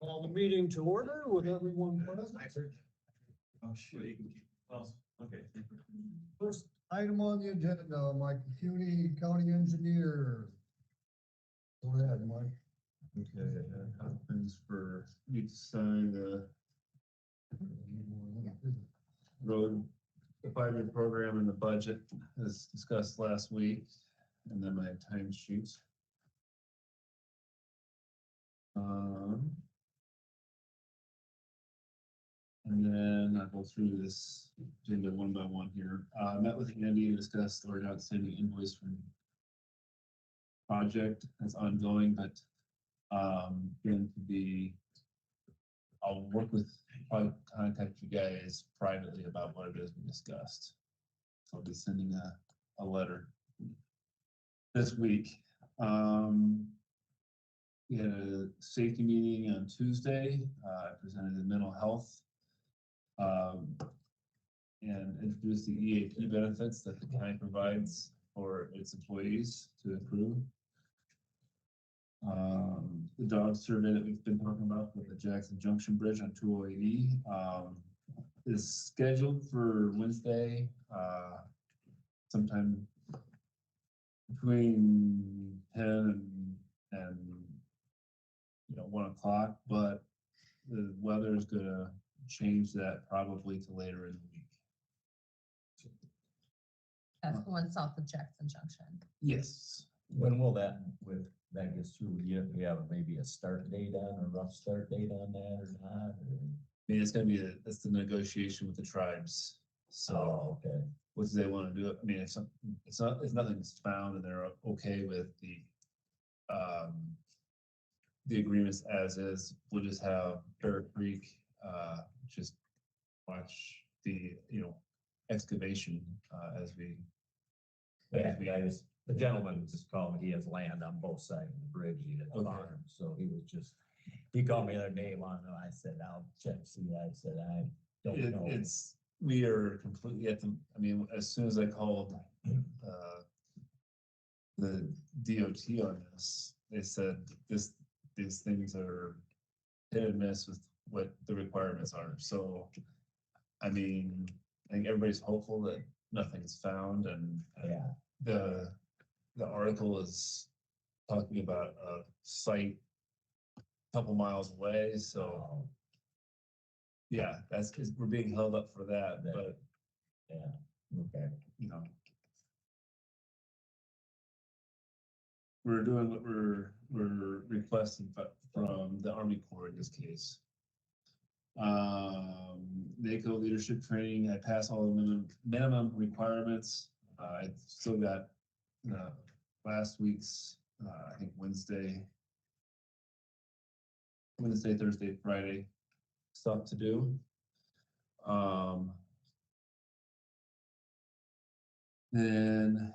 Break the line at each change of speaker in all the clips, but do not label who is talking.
Call the meeting to order with everyone present.
Oh, sure, you can keep, well, okay.
First item on the agenda, Mike Kueny, County Engineer. Go ahead, Mike.
Okay, things for you to sign the road, the 5-year program and the budget as discussed last week, and then my time sheets. And then I'll go through this agenda one by one here. Met with Andy and discussed our outstanding invoice from project that's ongoing, but going to be, I'll work with, probably contact you guys privately about what it is we discussed. So I'll be sending a letter this week. We had a safety meeting on Tuesday. I presented the mental health and introduced the EAP benefits that the county provides for its employees to accrue. The dog survey that we've been talking about with the Jackson Junction Bridge on 208E is scheduled for Wednesday, sometime between 10 and 1 o'clock, but the weather is gonna change that probably to later in the week.
That's the one south of Jackson Junction.
Yes.
When will that get through? We have maybe a start date on, a rough start date on that or not? Or?
I mean, it's gonna be it's the negotiation with the tribes. So
okay.
what do they want to do? I mean, if nothing's found and they're okay with the agreements as is, we'll just have Bear Creek just watch the excavation as we.
The gentleman just called me. He has land on both sides of the bridge. He has a farm, so he called me the other day. I said, I'll check, see. I said, I don't know.
We are completely at the. I mean, as soon as I called the DOT on this, they said these things are hit and miss with what the requirements are. So, I mean, I think everybody's hopeful that nothing's found, and the article is talking about a site a couple miles away. So, yeah, we're being held up for that. But
okay,
we're doing what we're requesting from the Army Corps in this case. NACO leadership training. I passed all the minimum requirements. I still got last week's, I think Wednesday, Thursday, Friday stuff to do. Then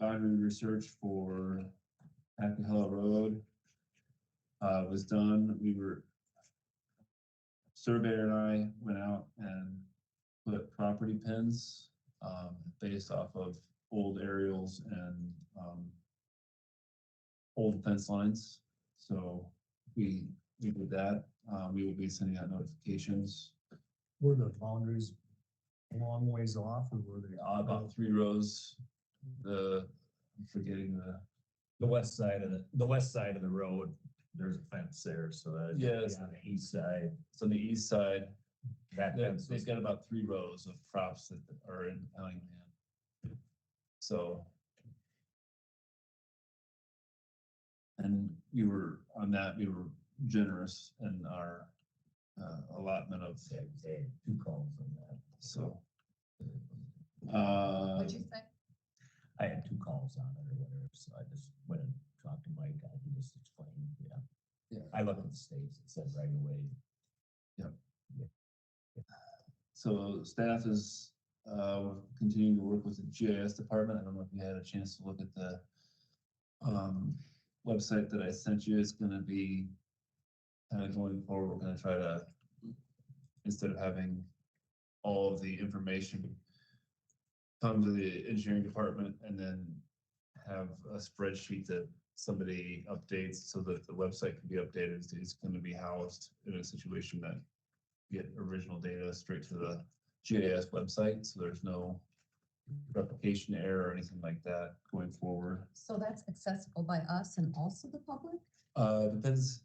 boundary research for Apicella Road was done. Surveyor and I went out and put property pins based off of old aerials and old fence lines. So we did that. We will be sending out notifications.
Were the boundaries a long ways off, or were they
About 3 rows. I'm forgetting
the west side of the road. There's a fence there, so that
yes,
on the east side.
it's on the east side.
That fence.
They've got about 3 rows of crops that are in county land. So, and we were generous in our allotment of
2 calls on that.
so.
What'd you say?
I had 2 calls on it or whatever, so I just went and talked to Mike. He just explained. Yeah. I looked at the states. It said right away.
Yep. So staff is continuing to work with the GIS department. I don't know if you had a chance to look at the website that I sent you. It's going to be kind of going forward. We're going to try to, instead of having all of the information come to the engineering department and then have a spreadsheet that somebody updates so that the website can be updated. It's gonna be housed in a situation that get original data straight to the GIS website, so there's no replication error or anything like that going forward.
So that's accessible by us and also the public?
Depends.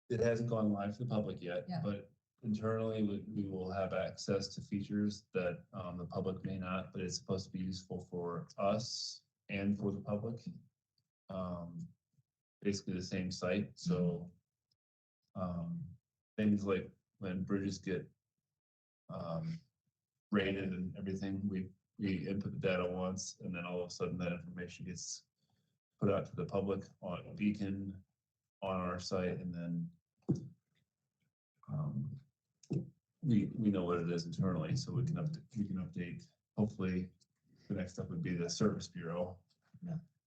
It hasn't gone live to the public yet,
Yeah.
but internally, we will have access to features that the public may not, but it's supposed to be useful for us and for the public. Basically the same site, so things like when bridges get rated and everything, we input the data once, and then all of a sudden that information gets put out to the public on Beacon, on our site, and then we know what it is internally, so we can update. Hopefully, the next step would be the Service Bureau.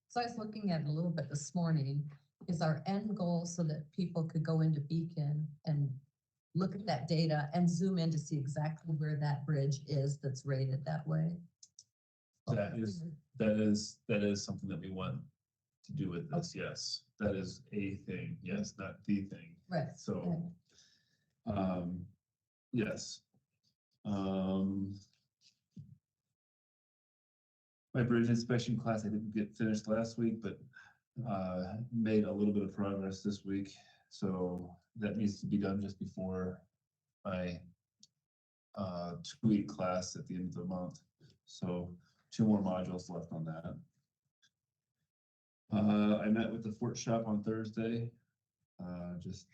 So I was looking at it a little bit this morning. Is our end goal so that people could go into Beacon and look at that data and zoom in to see exactly where that bridge is that's rated that way?
That is something that we want to do with this. Yes, that is a thing. Yes, not the thing.
Right.
So, yes. My bridge inspection class, I didn't get finished last week, but made a little bit of progress this week. So that needs to be done just before my 2-week class at the end of the month. So 2 more modules left on that. I met with the Fort Shop on Thursday, just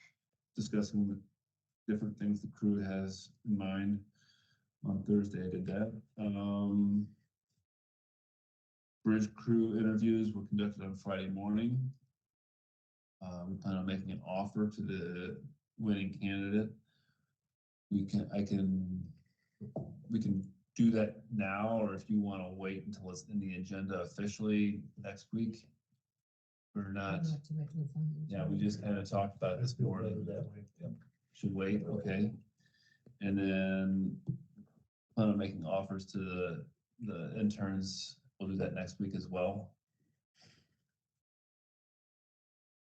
discussing the different things the crew has in mind. On Thursday, I did that. Bridge crew interviews were conducted on Friday morning. We plan on making an offer to the winning candidate. We can do that now, or if you want to wait until it's in the agenda officially next week. Or not. Yeah, we just kind of talked about this more. Should wait, okay. And then plan on making offers to the interns. We'll do that next week as well.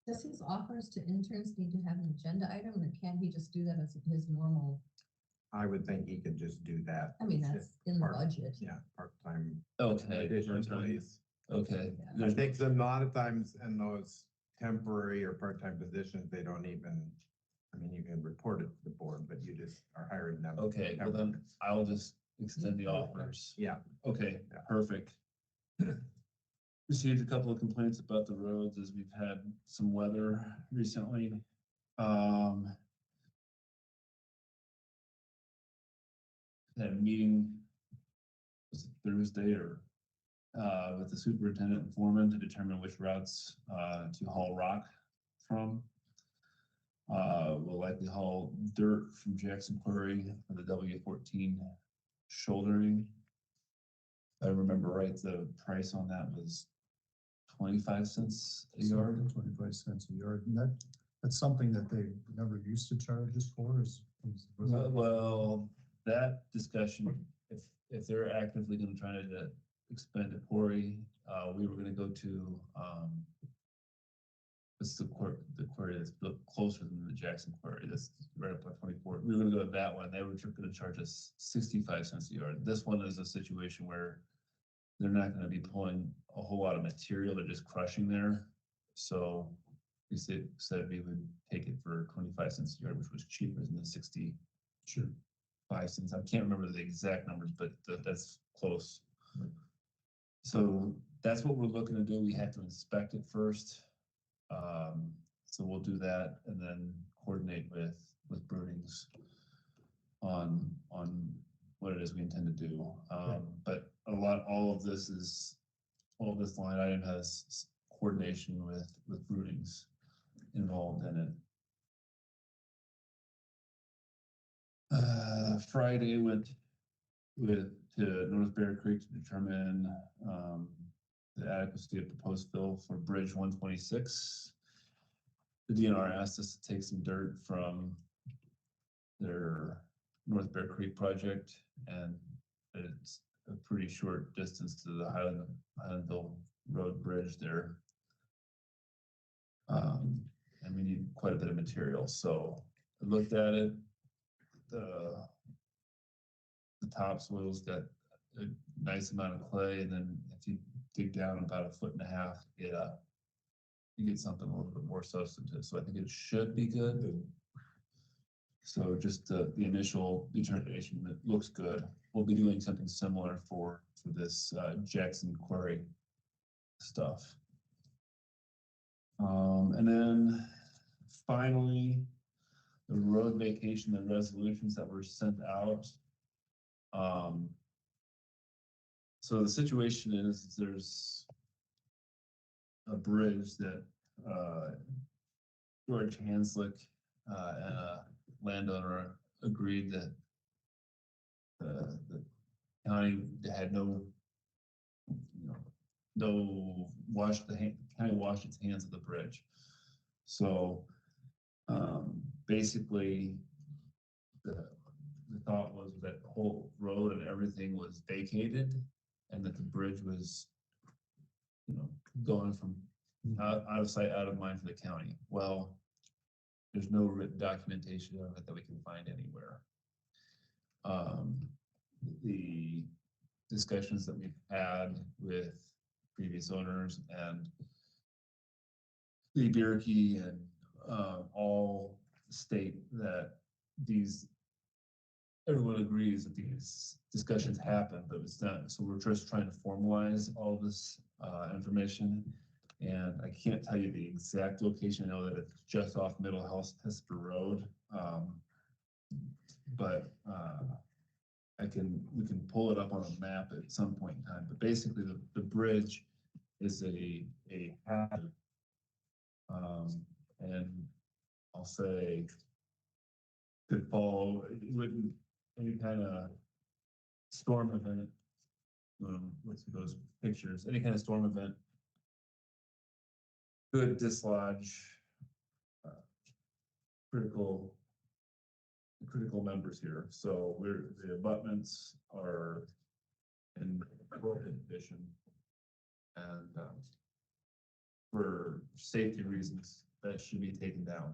Does his offers to interns need to have an agenda item, or can he just do that as his normal?
I would think he could just do that.
I mean, that's in the budget.
Yeah, part-time.
Okay.
Additional
part-time.
employees.
Okay.
I think a lot of times in those temporary or part-time positions, they don't even, I mean, you can report it to the board, but you just are hiring them.
Okay, well then I'll just extend the offers.
Yeah.
Okay,
Yeah.
perfect. Received a couple of complaints about the roads as we've had some weather recently. Had a meeting, was it Thursday or with the superintendent and foreman to determine which routes to haul rock from. We'll likely haul dirt from Jackson Quarry for the W14 shouldering. If I remember right, the price on that was 25 cents a yard.
25 cents a yard, and that's something that they never used to charge us for.
Well, that discussion, if they're actively going to try to expend a quarry, we were going to go to it's the quarry that's built closer than the Jackson Quarry. That's right up by 24. We were going to go to that one. They were going to charge us 65 cents a yard. This one is a situation where they're not going to be pulling a whole lot of material. They're just crushing there. So we said we would take it for 25 cents a yard, which was cheaper than the 65 cents. I can't remember the exact numbers, but that's close. So that's what we're looking to do. We have to inspect it first. So we'll do that and then coordinate with Broodings on what it is we intend to do. But all of this line item has coordination with Broodings involved in it. Friday went to North Bear Creek to determine the adequacy of proposed fill for Bridge 126. The DNR asked us to take some dirt from their North Bear Creek project, and it's a pretty short distance to the Highlandville Road Bridge there. And we need quite a bit of material, so I looked at it. The topsoil's got a nice amount of clay, and then if you dig down about 1.5 feet, you get something a little bit more substantive, so I think it should be good. So just the initial determination, that looks good. We'll be doing something similar for this Jackson Quarry stuff. And then finally, the road vacation and resolutions that were sent out. So the situation is there's a bridge that George Hanslick and a landowner agreed that the county had no county washed its hands of the bridge. So basically the thought was that the whole road and everything was vacated and that the bridge was, going from out of sight, out of mind for the county. Well, there's no written documentation of it that we can find anywhere. The discussions that we've had with previous owners and Lee Bierke and all state that everyone agrees that these discussions happen, but it's not. So we're just trying to formalize all this information. And I can't tell you the exact location. I know that it's just off Middle Hester Road. But we can pull it up on a map at some point in time. But basically the bridge is a hazard. And I'll say could fall with any kind of storm event. Let's see those pictures. Any kind of storm event could dislodge critical members here. So the abutments are in broken condition, and for safety reasons, that should be taken down.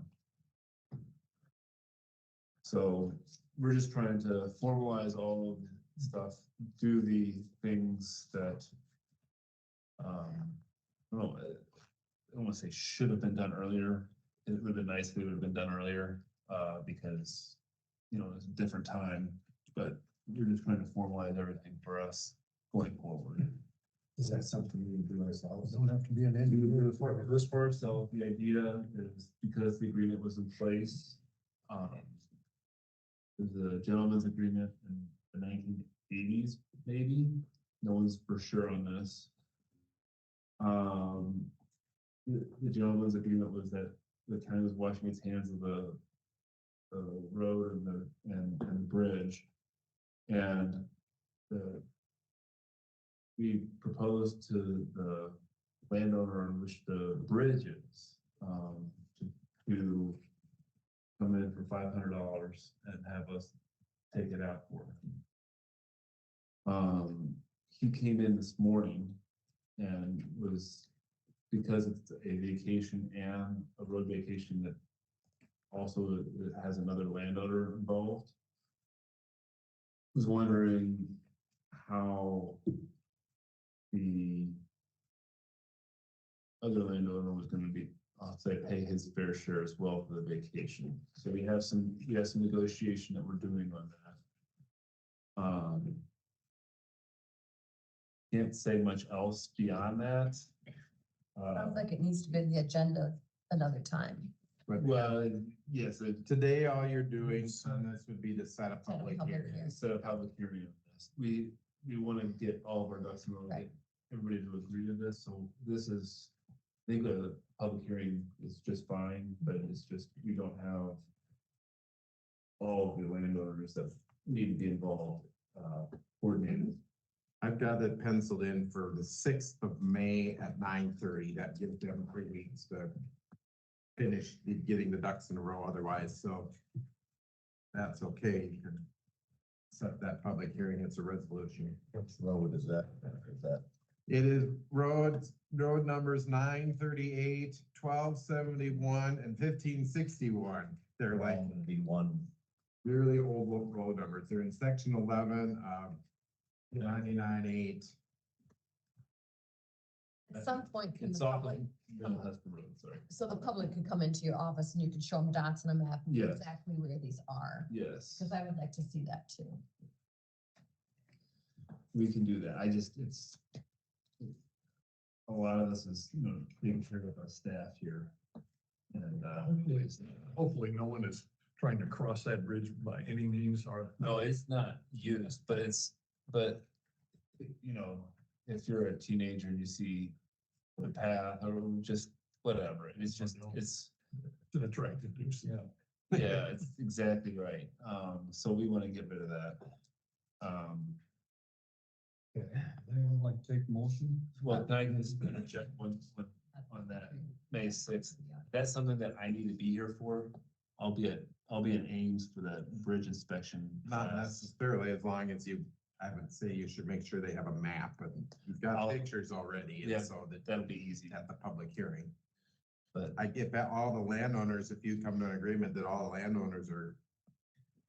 So we're just trying to formalize all of the stuff, do the things that I don't want to say should have been done earlier. It would have been nice if it would have been done earlier, because it's a different time, but we're just trying to formalize everything for us going forward.
Is that something we do ourselves? Don't have to be an engineer.
This for ourselves, the idea is because the agreement was in place. There's a gentleman's agreement in the 1980s, maybe. No one's for sure on this. The gentleman's agreement was that the county was washing its hands of the road and the bridge, and we proposed to the landowner on which the bridge is to come in for $500 and have us take it out for him. He came in this morning and was, because it's a vacation and a road vacation that also has another landowner involved, was wondering how the other landowner was going to be, I'll say, pay his fair share as well for the vacation. So we have some negotiation that we're doing on that. Can't say much else beyond that.
Sounds like it needs to be in the agenda another time.
Well, yes.
Today, all you're doing on this would be to set a public
Public
hearing.
hearing.
Set a public hearing on this. We want to get all of our ducks in a row,
Right.
get everybody to agree to this. So this is, I think a public hearing is just fine, but it's just, we don't have all of the landowners that need to be involved, coordinated.
I've got it penciled in for the 6th of May at 9:30. That gives them 3 weeks to finish getting the ducks in a row otherwise, so that's okay. You can set that public hearing. It's a resolution.
Which road is that? Is that
It is road numbers 938, 1271, and 1561. They're like
Gonna be one.
really old road numbers. They're in section 11, 99.8.
At some point, can
It's
the
off
public,
of Middle Hesper Road, sorry.
so the public could come into your office and you could show them dots on a map and know
Yes.
exactly where these are.
Yes,
Because I would like to see that too.
we can do that. it's. A lot of this is, taking care of our staff here. And,
Hopefully, no one is trying to cross that bridge by any means or.
no, it's not used, but if you're a teenager and you see the path or just whatever, it's
It's an attractive use.
yeah, it's exactly right. So we want to get rid of that.
Anyone like to take motion?
Well, can I just check one on that May 6th? That's something that I need to be here for. I'll be in Ames for that bridge inspection.
Not
class.
necessarily, as long as I would say you should make sure they have a map, and you've got
I'll-
pictures already,
Yeah,
and so that
That'll be easy,
at the public hearing.
but
I get that all the landowners, if you come to an agreement that all the landowners are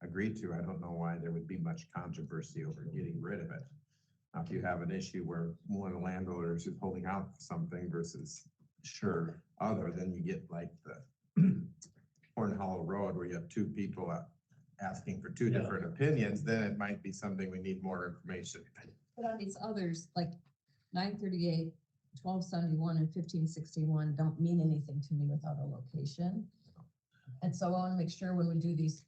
agreed to, I don't know why there would be much controversy over getting rid of it. Now, if you have an issue where one of the landowners is holding out for something versus
sure.
other, then you get like the Horn Hollow Road where you have two people asking for two different opinions, then it might be something we need more information.
But on these others, like 938, 1271, and 1561 don't mean anything to me without a location. And so I want to make sure when we do these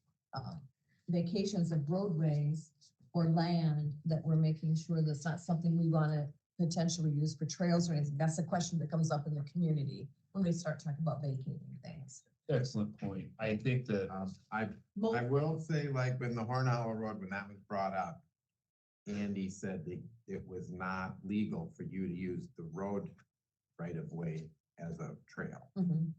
vacations of roadways or land, that we're making sure that's not something we want to potentially use for trails or anything. That's a question that comes up in the community when we start talking about vacating things.
Excellent point. I think that,
I will say, like, when the Horn Hollow Road, when that was brought up, Andy said that it was not legal for you to use the road right of way as a trail.
Mhm.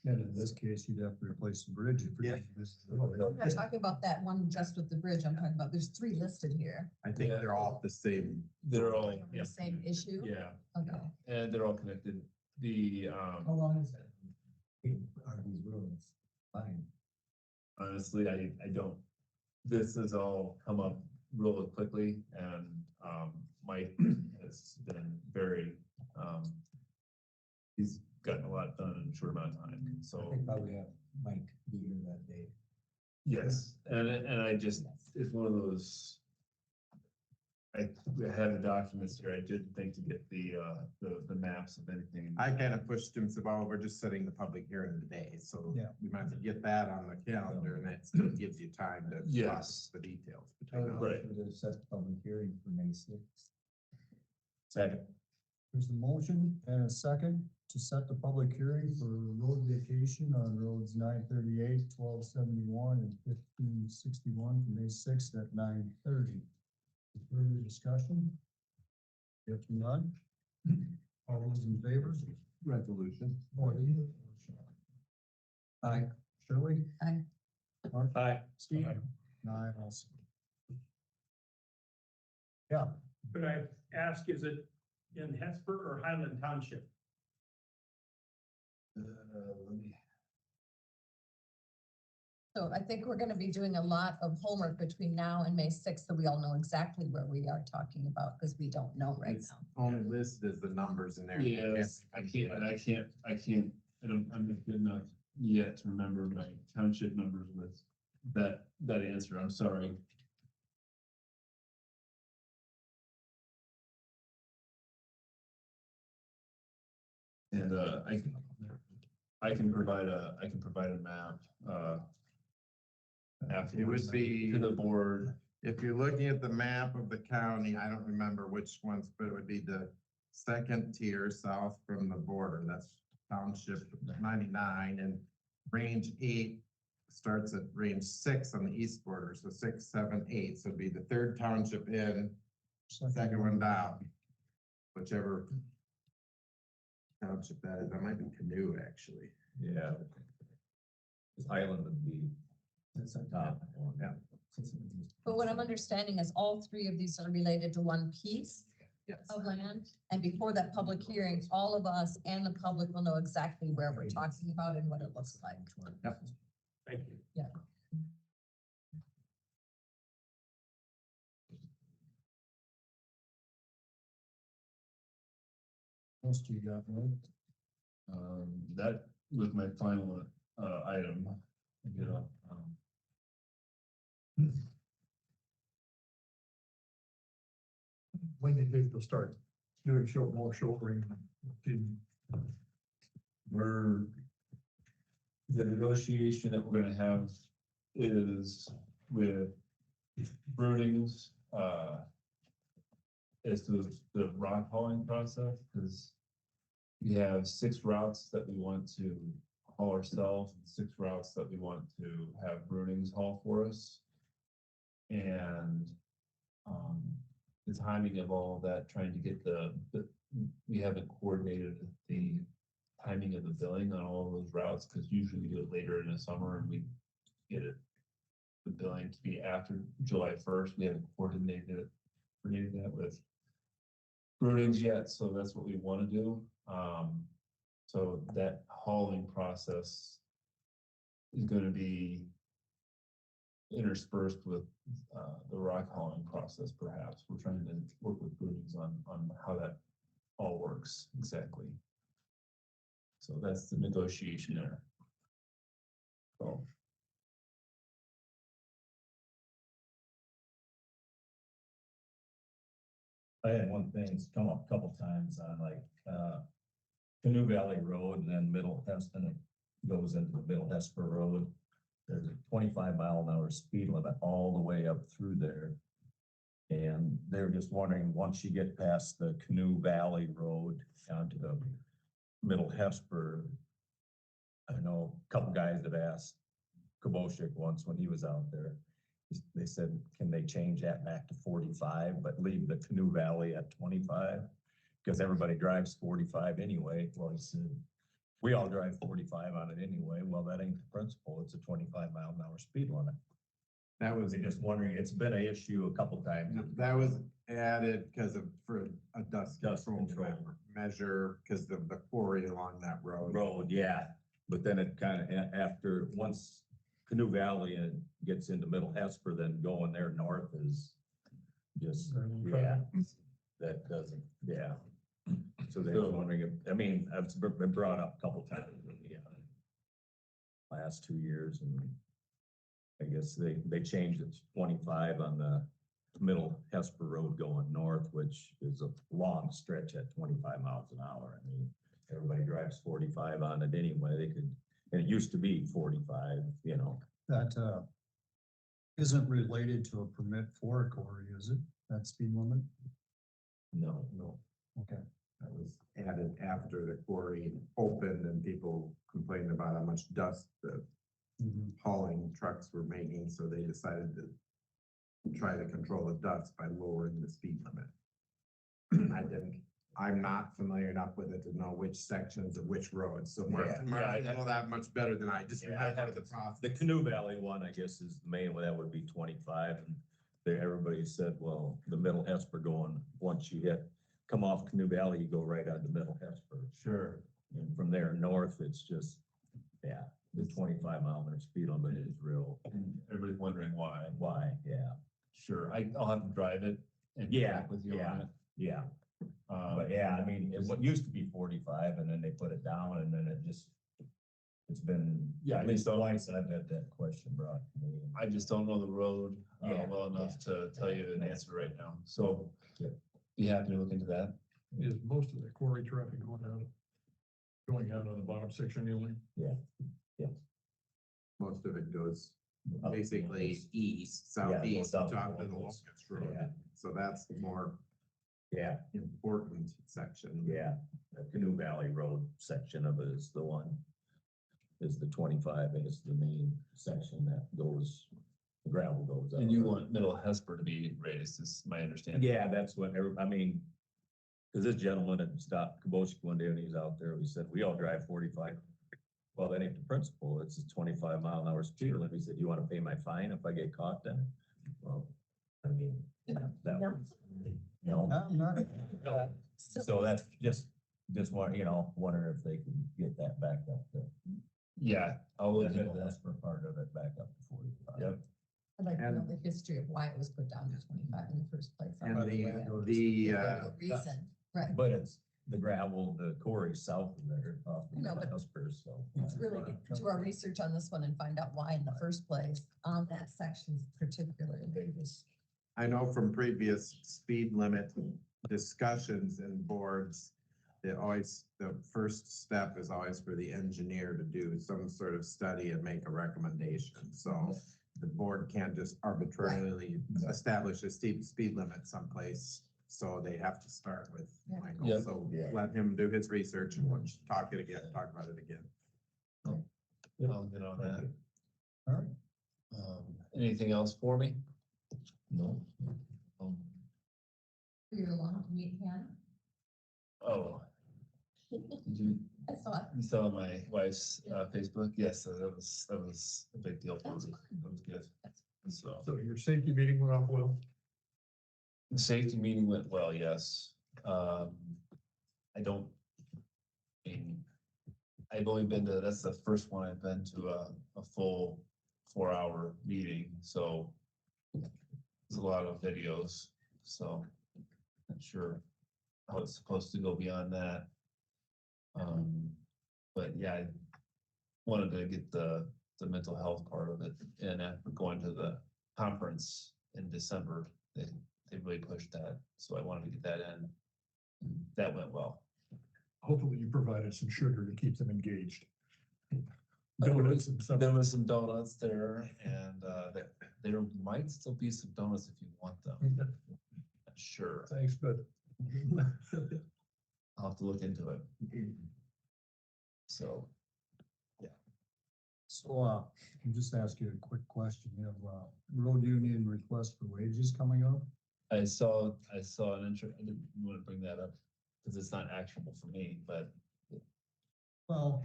And in this case, you'd have to replace the bridge. If you're
Yeah.
I'm not talking about that one just with the bridge. I'm talking about, there's three listed here.
I think they're all the same.
they're all,
Have the same issue?
yeah,
Okay.
and they're all connected. The,
How long is that? Are these roads? Fine.
honestly, I don't, this has all come up real quickly and, Mike has been very, he's gotten a lot done in a short amount of time, so.
probably have Mike be here that day.
Yes, and I just, it's one of those. I had the documents here. I did think to get the maps of anything.
I kind of pushed him, said, well, we're just setting the public hearing today, so
Yeah.
we might as well get that on the calendar, and that still gives you time to
Yes.
process the details. between us.
Right.
Set the public hearing for May 6th. Second.
There's a motion and a second to set the public hearing for road vacation on roads 938, 1271, and 1561 from May 6th at 9:30. Further discussion? If none, all those in favor?
Resolution.
Morty? Aye. Shirley?
Aye.
Mark?
Aye.
Steve? Aye also. Yeah,
Could I ask, is it in Hesper or Highland Township?
Let me.
So I think we're gonna be doing a lot of homework between now and May 6th, so we all know exactly where we are talking about, because we don't know right
It's
now.
only listed as the numbers in there.
Yes, I don't, I'm not good enough yet to remember my township numbers with that answer. I'm sorry. And, I can provide a map,
It would be,
to the board.
if you're looking at the map of the county, I don't remember which ones, but it would be the second tier south from the border. That's township 99, and range 8 starts at range 6 on the east border. So 6, 7, 8. So it'd be the third township in, second one down, whichever township that is. That might be Canoe, actually.
Yeah. Highland would be. That's on top.
Yeah.
But what I'm understanding is all three of these are related to one piece.
Yes.
of land. And before that public hearing, all of us and the public will know exactly where we're talking about and what it looks like.
Thank you.
Yeah.
Most you got, right?
That was my final, item, you know,
When do you think they'll start doing more shouldering?
the negotiation that we're gonna have is with Brunings, as to the rock hauling process, because we have 6 routes that we want to haul ourselves and 6 routes that we want to have Brunings haul for us. And, the timing of all of that, trying to get we haven't coordinated the timing of the billing on all of those routes, because usually we do it later in the summer and we get the billing to be after July 1st. We haven't coordinated that with Brunings yet, so that's what we want to do. So that hauling process is going to be interspersed with the rock hauling process, perhaps. We're trying to work with Brunings on how that all works exactly. So that's the negotiation there. So.
I had one thing, it's come up a couple times on like, Canoe Valley Road and then Middle Hesper, and it goes into the Middle Hesper Road. There's a 25-mile-an-hour speed limit all the way up through there. And they're just wondering, once you get past the Canoe Valley Road onto the Middle Hesper, I know a couple guys that asked Kueny once when he was out there. They said, can they change that back to 45, but leave the Canoe Valley at 25? Because everybody drives 45 anyway. Well, he said, we all drive 45 on it anyway. Well, that ain't the principle. It's a 25-mile-an-hour speed limit.
That was,
They're just wondering, it's been an issue a couple times.
that was added for a dust
Dust
control
control.
measure, because of the quarry along that road.
Yeah. But then it kind of, after, once Canoe Valley gets into Middle Hesper, then going there north is just, yeah, that doesn't, yeah. So they were wondering if, I mean, it's been brought up a couple times in the last 2 years, and I guess they changed it to 25 on the Middle Hesper Road going north, which is a long stretch at 25 miles an hour. I mean, everybody drives 45 on it anyway. They could, and it used to be 45, you know.
That isn't related to a permit for a quarry, is it? That speed limit?
No.
Okay.
That was added after the quarry opened and people complained about how much dust the hauling trucks were making, so they decided to try to control the dust by lowering the speed limit. I'm not familiar enough with it to know which sections of which roads, so Martin
I
know that much better than I. Just
Yeah, I
remember
have
the process.
The Canoe Valley one, I guess, is the main one. That would be 25, and everybody said, well, the Middle Hesper going, once you come off Canoe Valley, you go right on the Middle Hesper.
Sure.
And from there north, it's just, yeah, the 25-mile-an-hour speed limit is real.
And everybody's wondering why.
Why? Yeah.
Sure, I'll have to drive it and get back with you on it.
Yeah. But yeah, I mean, what used to be 45, and then they put it down, and then it's been,
Yeah,
at least twice I've had that question brought to me.
I just don't know the road
Yeah,
well enough to tell you an answer right now. So
Yeah.
be happy to look into that.
Is most of the quarry traffic going out on the bottom section anyway?
Most of it goes
Up
basically
north.
east,
Yeah,
southeast,
south
top of the
north.
Locust Road.
Yeah.
So that's the more
Yeah,
important section.
yeah. The Canoe Valley Road section of it is the one, is the 25, and it's the main section that goes, the gravel goes up.
And you want Middle Hesper to be raised, is my understanding.
Yeah, that's what, I mean, because this gentleman had stopped Kueny one day when he was out there, he said, we all drive 45. Well, that ain't the principle. It's a 25-mile-an-hour speed limit. He said, you want to pay my fine if I get caught then? Well, I mean, that was, you know.
I'm not,
So that's just want, wonder if they can get that back up to.
Yeah, I'll look
That's
into that.
for part of it back up to 45.
Yep.
I'd like to know
And-
the history of why it was put down to 25 in the first place.
And the
The reason, right?
But it's the gravel, the quarry south of there, off
I know,
the
but
Huspers, so.
Let's really do our research on this one and find out why in the first place on that section particularly.
I know from previous speed limit discussions and boards, the first step is always for the engineer to do some sort of study and make a recommendation. So the board can't just arbitrarily establish a steep speed limit someplace. So they have to start with
Yeah.
Michael.
Yep.
So let him do his research and we'll talk about it again.
I'll get on that.
all right.
Anything else for me?
No.
You're along to meet Hannah?
Oh. Did you,
I saw it.
you saw my wife's Facebook? Yes, that was a big deal for me. That was good. So,
So your safety meeting went off well?
the safety meeting went well, yes. I don't, I mean, I've only been to, that's the first one I've been to a full 4-hour meeting, so there's a lot of videos, so not sure how it's supposed to go beyond that. But yeah, I wanted to get the mental health part of it, and after going to the conference in December, they really pushed that, so I wanted to get that in. That went well.
Hopefully you provided some sugar to keep them engaged. Donuts and stuff.
There was some donuts there, and there might still be some donuts if you want them. Not sure,
Thanks, but
I'll have to look into it. So,
So, I'll just ask you a quick question. You have, road union request for wages coming up?
I saw an intro, I didn't want to bring that up because it's not actionable for me, but
Well,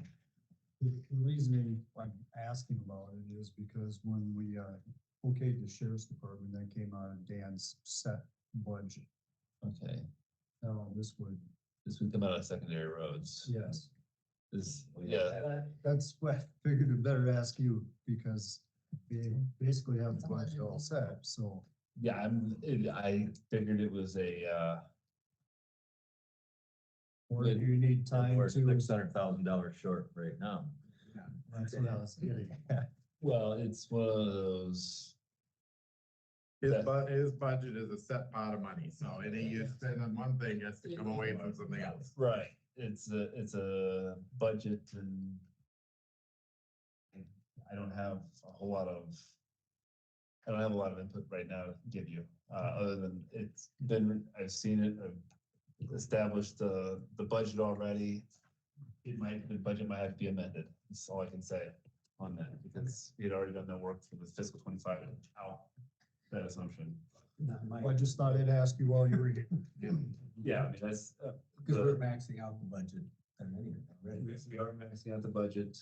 the reasoning I'm asking about it is because when we, okayed the sheriff's department, that came out of Dan's set budget.
okay,
Now, this would,
this would come out of secondary roads.
yes.
This, yeah,
That's what I figured I'd better ask you, because they basically have the budget all set, so.
yeah, I figured it was
Or do you need time
We're
to?
$600,000 short right now.
That's what I was getting at.
well, it's one of those,
His budget is a set pot of money, so any you spend on one thing has to come away from something else.
right, it's a budget, and I don't have a whole lot of, I don't have a lot of input right now to give you, other than it's been, I've seen it, I've established the budget already. The budget might have to be amended, that's all I can say on that, because we had already done that work for the fiscal 25 out, that assumption.
I just thought I'd ask you while you were here.
Yeah, I mean, that's.
Because we're maxing out the budget already.
We are maxing out the budget,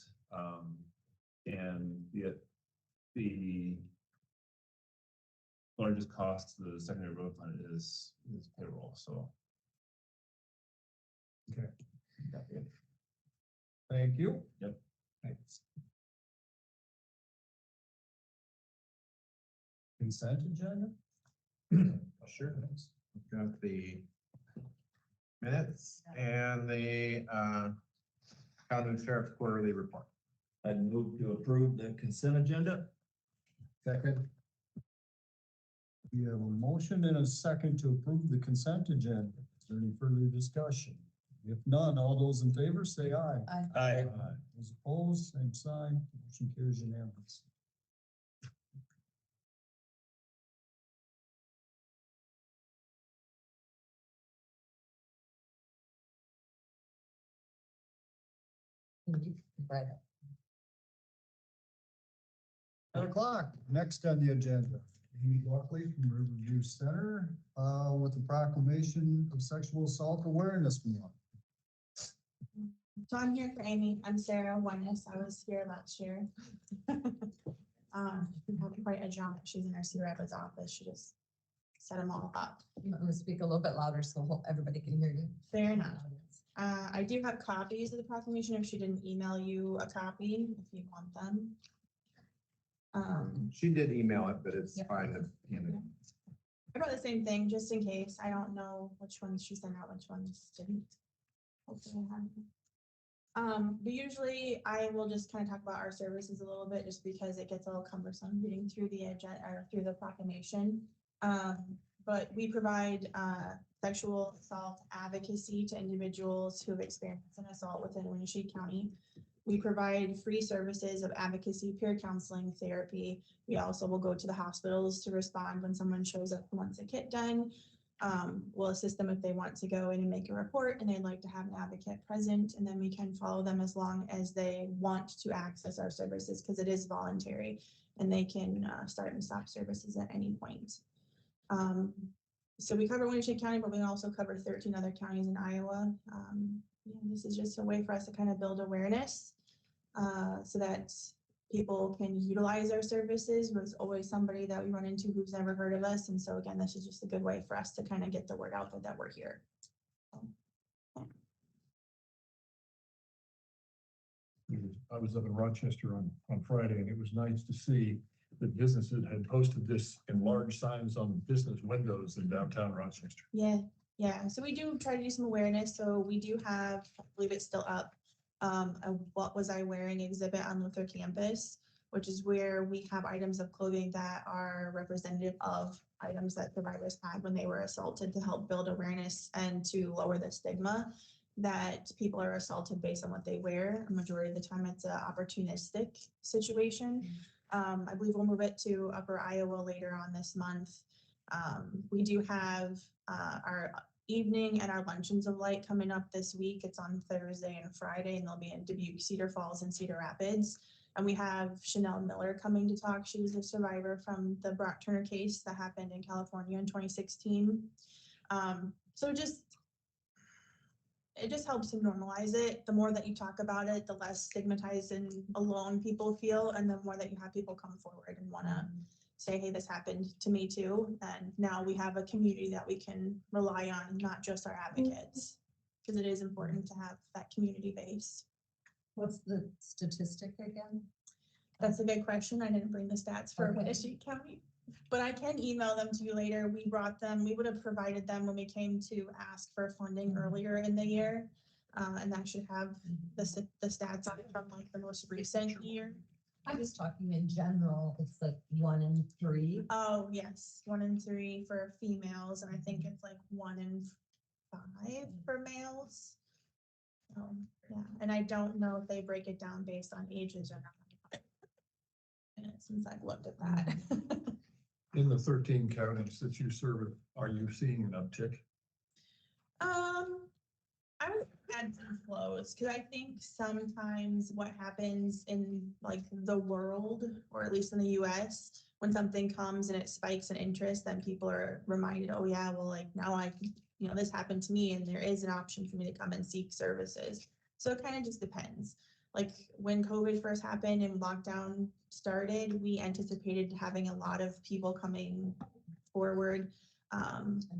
and the largest cost to the secondary road fund is payroll, so.
Okay. Thank you.
Yep.
Thanks. Consent agenda?
Sure. Got the minutes and the county sheriff's quarterly report.
I'd move to approve the consent agenda.
Second. We have a motion and a second to approve the consent agenda. Is there any further discussion? If none, all those in favor say aye.
Aye.
Those opposed, same sign. Motion carries unanimous.
Right.
10:00, next on the agenda, Amie Buckley from Riverview Center, with the proclamation of Sexual Assault Awareness Month.
So I'm here for Amie. I'm Sarah Winneshiek. I was here last year. We had quite a jaunt. She's in our C. Rapids office. She just set them all up.
I'm gonna speak a little bit louder so everybody can hear you.
Fair enough. I do have copies of the proclamation if she didn't email you a copy, if you want them.
She did email it, but it's
Yep.
fine.
I brought the same thing just in case. I don't know which ones she sent out, which ones didn't. Hopefully I have them. But usually I will just kind of talk about our services a little bit, just because it gets a little cumbersome reading through the agenda or through the proclamation. But we provide sexual assault advocacy to individuals who have experienced an assault within Winneshiek County. We provide free services of advocacy, peer counseling, therapy. We also will go to the hospitals to respond when someone shows up and wants a kit done. We'll assist them if they want to go in and make a report and they'd like to have an advocate present, and then we can follow them as long as they want to access our services, because it is voluntary and they can start and stop services at any point. So we cover Winneshiek County, but we also cover 13 other counties in Iowa. This is just a way for us to kind of build awareness so that people can utilize our services. There's always somebody that we run into who's never heard of us. And so again, this is just a good way for us to kind of get the word out there that we're here.
I was up in Rochester on Friday, and it was nice to see that businesses had posted this in large signs on business windows in downtown Rochester.
Yeah. So we do try to do some awareness. So we do have, I believe it's still up, a What Was I Wearing exhibit on Luther campus, which is where we have items of clothing that are representative of items that survivors had when they were assaulted, to help build awareness and to lower the stigma that people are assaulted based on what they wear. A majority of the time it's an opportunistic situation. I believe we'll move it to Upper Iowa later on this month. We do have our evening and our luncheons of light coming up this week. It's on Thursday and Friday, and they'll be in Dubuque, Cedar Falls, and Cedar Rapids. And we have Chanel Miller coming to talk. She was a survivor from the Brock Turner case that happened in California in 2016. So it just helps to normalize it. The more that you talk about it, the less stigmatized and alone people feel, and the more that you have people come forward and want to say, hey, this happened to me too. And now we have a community that we can rely on, not just our advocates, because it is important to have that community base.
What's the statistic again?
That's a good question. I didn't bring the stats for
Okay.
Winneshiek County, but I can email them to you later. We brought them, we would have provided them when we came to ask for funding earlier in the year. And that should have the stats on it from like the most recent year.
I was talking in general, it's like 1 in 3.
Oh, yes, 1 in 3 for females, and I think it's like 1 in 5 for males. Yeah, and I don't know if they break it down based on ages or not. And since I've looked at that.
In the 13 counties that you serve, are you seeing an uptick?
I would add some flows, because I think sometimes what happens in like the world, or at least in the US, when something comes and it spikes in interest, then people are reminded, oh yeah, well, like now this happened to me and there is an option for me to come and seek services. So it kind of just depends. Like when COVID first happened and lockdown started, we anticipated having a lot of people coming forward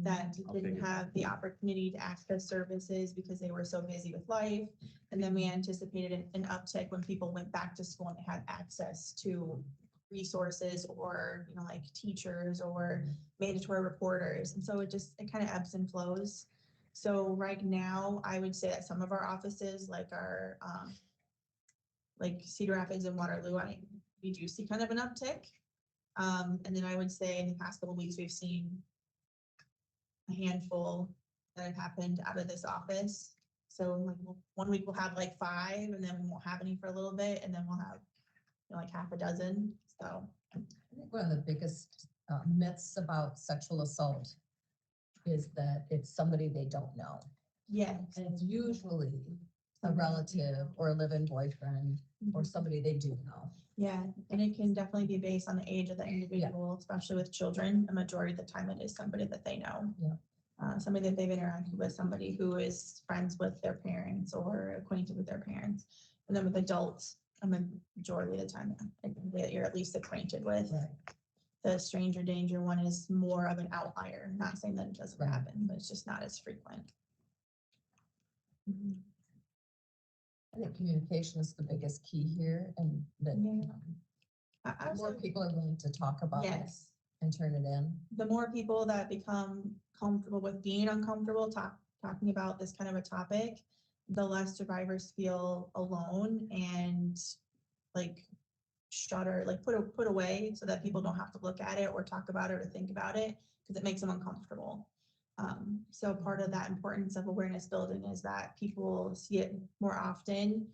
that didn't have the opportunity to access services because they were so busy with life. And then we anticipated an uptick when people went back to school and they had access to resources, or like teachers or mandatory reporters. And so it kind of ebbs and flows. So right now I would say that some of our offices, like our like Cedar Rapids and Waterloo, we do see kind of an uptick. And then I would say in the past couple of weeks, we've seen a handful that have happened out of this office. So like 1 week we'll have like 5, and then we won't have any for a little bit, and then we'll have like half a dozen. So
I think one of the biggest myths about sexual assault is that it's somebody they don't know.
yeah,
And it's usually a relative or a live-in boyfriend or somebody they do know.
yeah, and it can definitely be based on the age of the individual, especially with children. A majority of the time it is somebody that they know.
Yeah.
Somebody that they've interacted with, somebody who is friends with their parents or acquainted with their parents. And then with adults, a majority of the time, that you're at least acquainted with.
Right.
the stranger danger one is more of an outlier. Not saying that it doesn't
Right.
happen, but it's just not as frequent.
I think communication is the biggest key here and that
Yeah. I
more
also,
people are willing to talk about it
yes,
and turn it in.
the more people that become comfortable with being uncomfortable, talking about this kind of a topic, the less survivors feel alone and like shutter, like put away so that people don't have to look at it or talk about it or think about it because it makes them uncomfortable. So part of that importance of awareness building is that people see it more often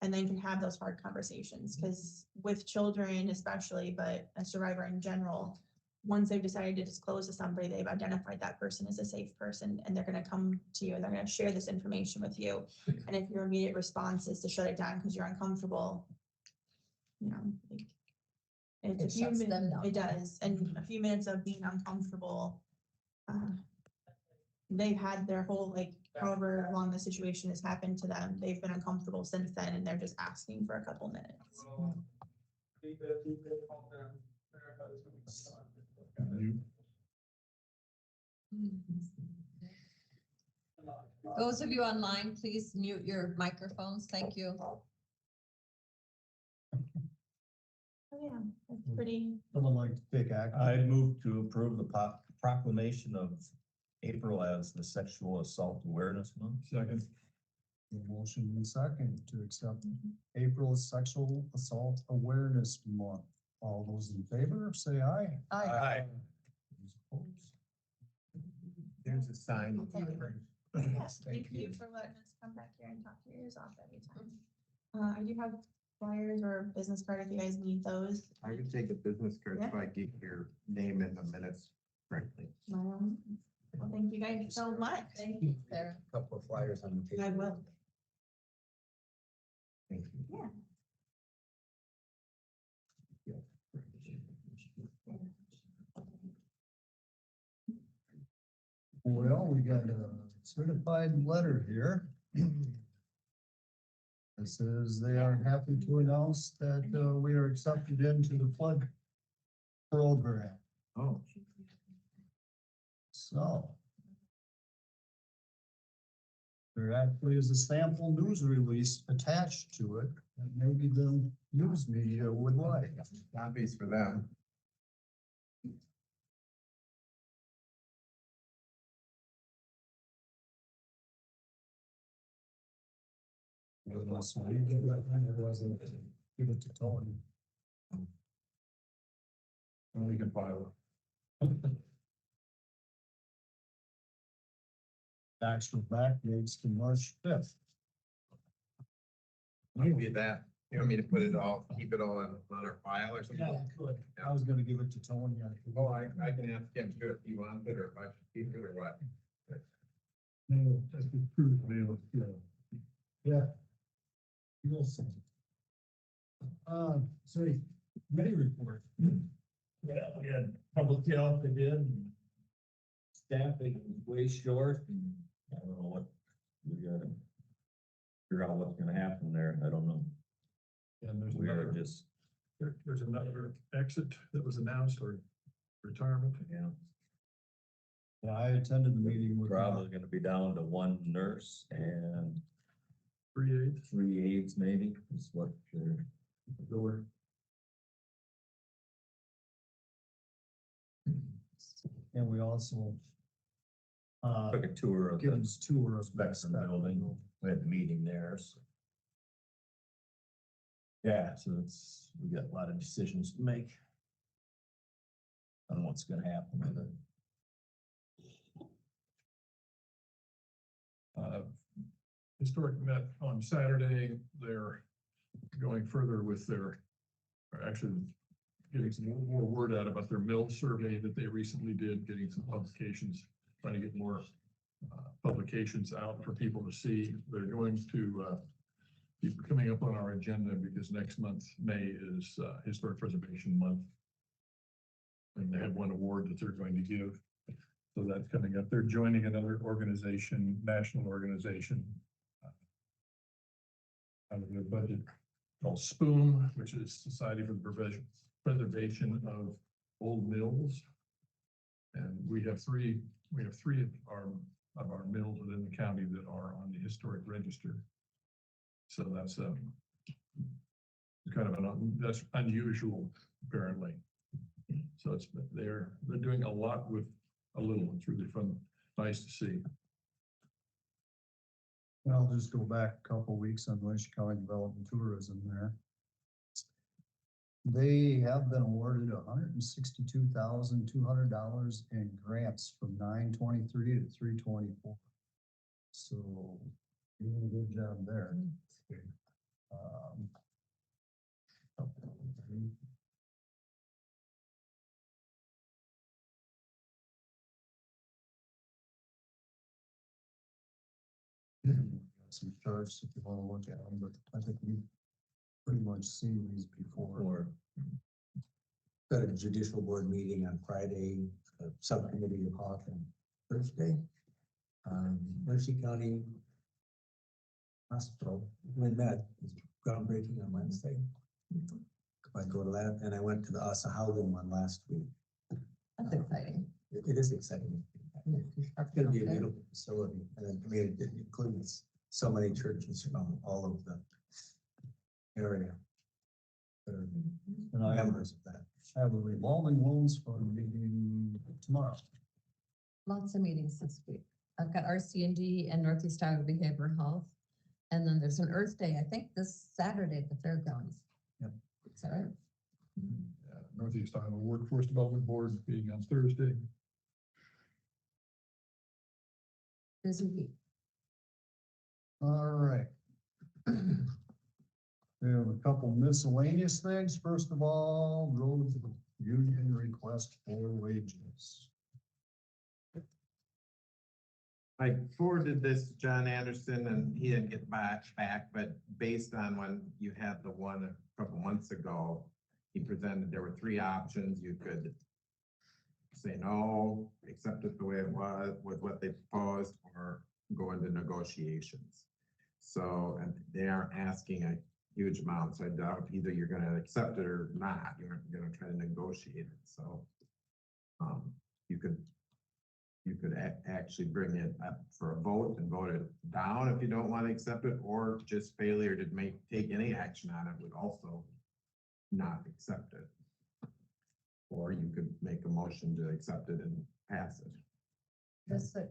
and then can have those hard conversations. Because with children especially, but a survivor in general, once they've decided to disclose to somebody, they've identified that person as a safe person and they're gonna come to you and they're gonna share this information with you. And if your immediate response is to shut it down because you're uncomfortable, you know, like, it's a
It
few
shuts them
minutes,
down.
it does, and a few minutes of being uncomfortable. They've had their whole, like, however long the situation has happened to them, they've been uncomfortable since then, and they're just asking for a couple minutes.
Those of you online, please mute your microphones. Thank you.
Oh, yeah, that's pretty,
Someone like to take action?
I move to approve the proclamation of April as the Sexual Assault Awareness Month.
Second.
A motion and second to accept April's Sexual Assault Awareness Month. All those in favor, say aye.
Aye.
Those opposed?
There's a sign.
yes, thank you for letting us come back here and talk your ears off every time. I do have flyers or business card if you guys need those.
I would take a business card if I get your name in the minutes correctly.
Well, thank you guys so much.
Thank you, Sarah.
Couple of flyers on the table.
I will.
Thank you.
Yeah.
Well, we got a certified letter here. It says they are happy to announce that we are accepted into the flood program.
Oh,
So there actually is a sample news release attached to it that maybe the news media would like.
copies for them.
So we give it to Tony.
And we can file
Actual back dates to March 5th.
Maybe that, you want me to put it all, keep it all on our file or something?
Good. I was gonna give it to Tony.
Oh, I can ask him too if he wants it or if I should keep it or what.
mail, that's approved mail, yeah.
Yeah. You'll see. Sorry, committee report.
Yeah, we had public health again. Staffing was way short and I don't know what, we gotta figure out what's gonna happen there. I don't know.
And there's
We are
another,
just,
there's another exit that was announced or retirement.
yeah,
Yeah, I attended the meeting with.
probably gonna be down to one nurse and
3/8.
3 aides maybe is what they're doing.
And we also
Took a tour of
give
the
us tour of the
Spectrum building. We had a meeting there. So. Yeah, so we got a lot of decisions to make on what's gonna happen with it.
Historic met on Saturday. They're going further with their, or actually getting some more word out about their mill survey that they recently did, getting some publications, trying to get more publications out for people to see. They're going to be coming up on our agenda because next month, May, is Historic Preservation Month. And they have one award that they're going to give. So that's coming up. They're joining another organization, national organization, out of their budget called SPOOM, which is Society for the Preservation of old mills. And we have three of our mills within the county that are on the historic register. So that's kind of that's unusual, apparently. So they're doing a lot with a little. It's really fun, nice to see.
I'll just go back a couple weeks on Winneshiek County Development Tourism there. They have been awarded $162,200 in grants from 9/23 to 3/24. So doing a good job there. Some charts if you want to look at them, but I think we've pretty much seen these before.
Or
Got a judicial board meeting on Friday, a subcommittee of Hawk on Thursday. Winneshiek County Hospital, we met, is groundbreaking on Wednesday. I go to that, and I went to the Howden one last week.
That's exciting.
It is exciting. It's gonna be a beautiful facility, and I mean, it includes so many churches from all of the area. That are
And I
members of that.
have a revolving loans fund meeting tomorrow.
Lots of meetings this week. I've got RC&D and Northeast Iowa Behavioral Health. And then there's an Earth Day, I think this Saturday at the fairgrounds.
Yep.
Is that right?
Northeast Iowa Workforce Development Board being on Thursday.
Busy week.
All right. We have a couple miscellaneous things. First of all, road union request for wages.
I forwarded this to John Anderson and he didn't get back, but based on when you had the one a couple months ago, he presented, there were three options. You could say no, accept it the way it was with what they proposed, or go into negotiations. So, and they aren't asking a huge amount, so I doubt either you're gonna accept it or not. You're gonna try to negotiate it, so you could actually bring it up for a vote and vote it down if you don't want to accept it, or just failure to take any action on it would also not accept it. Or you could make a motion to accept it and pass it.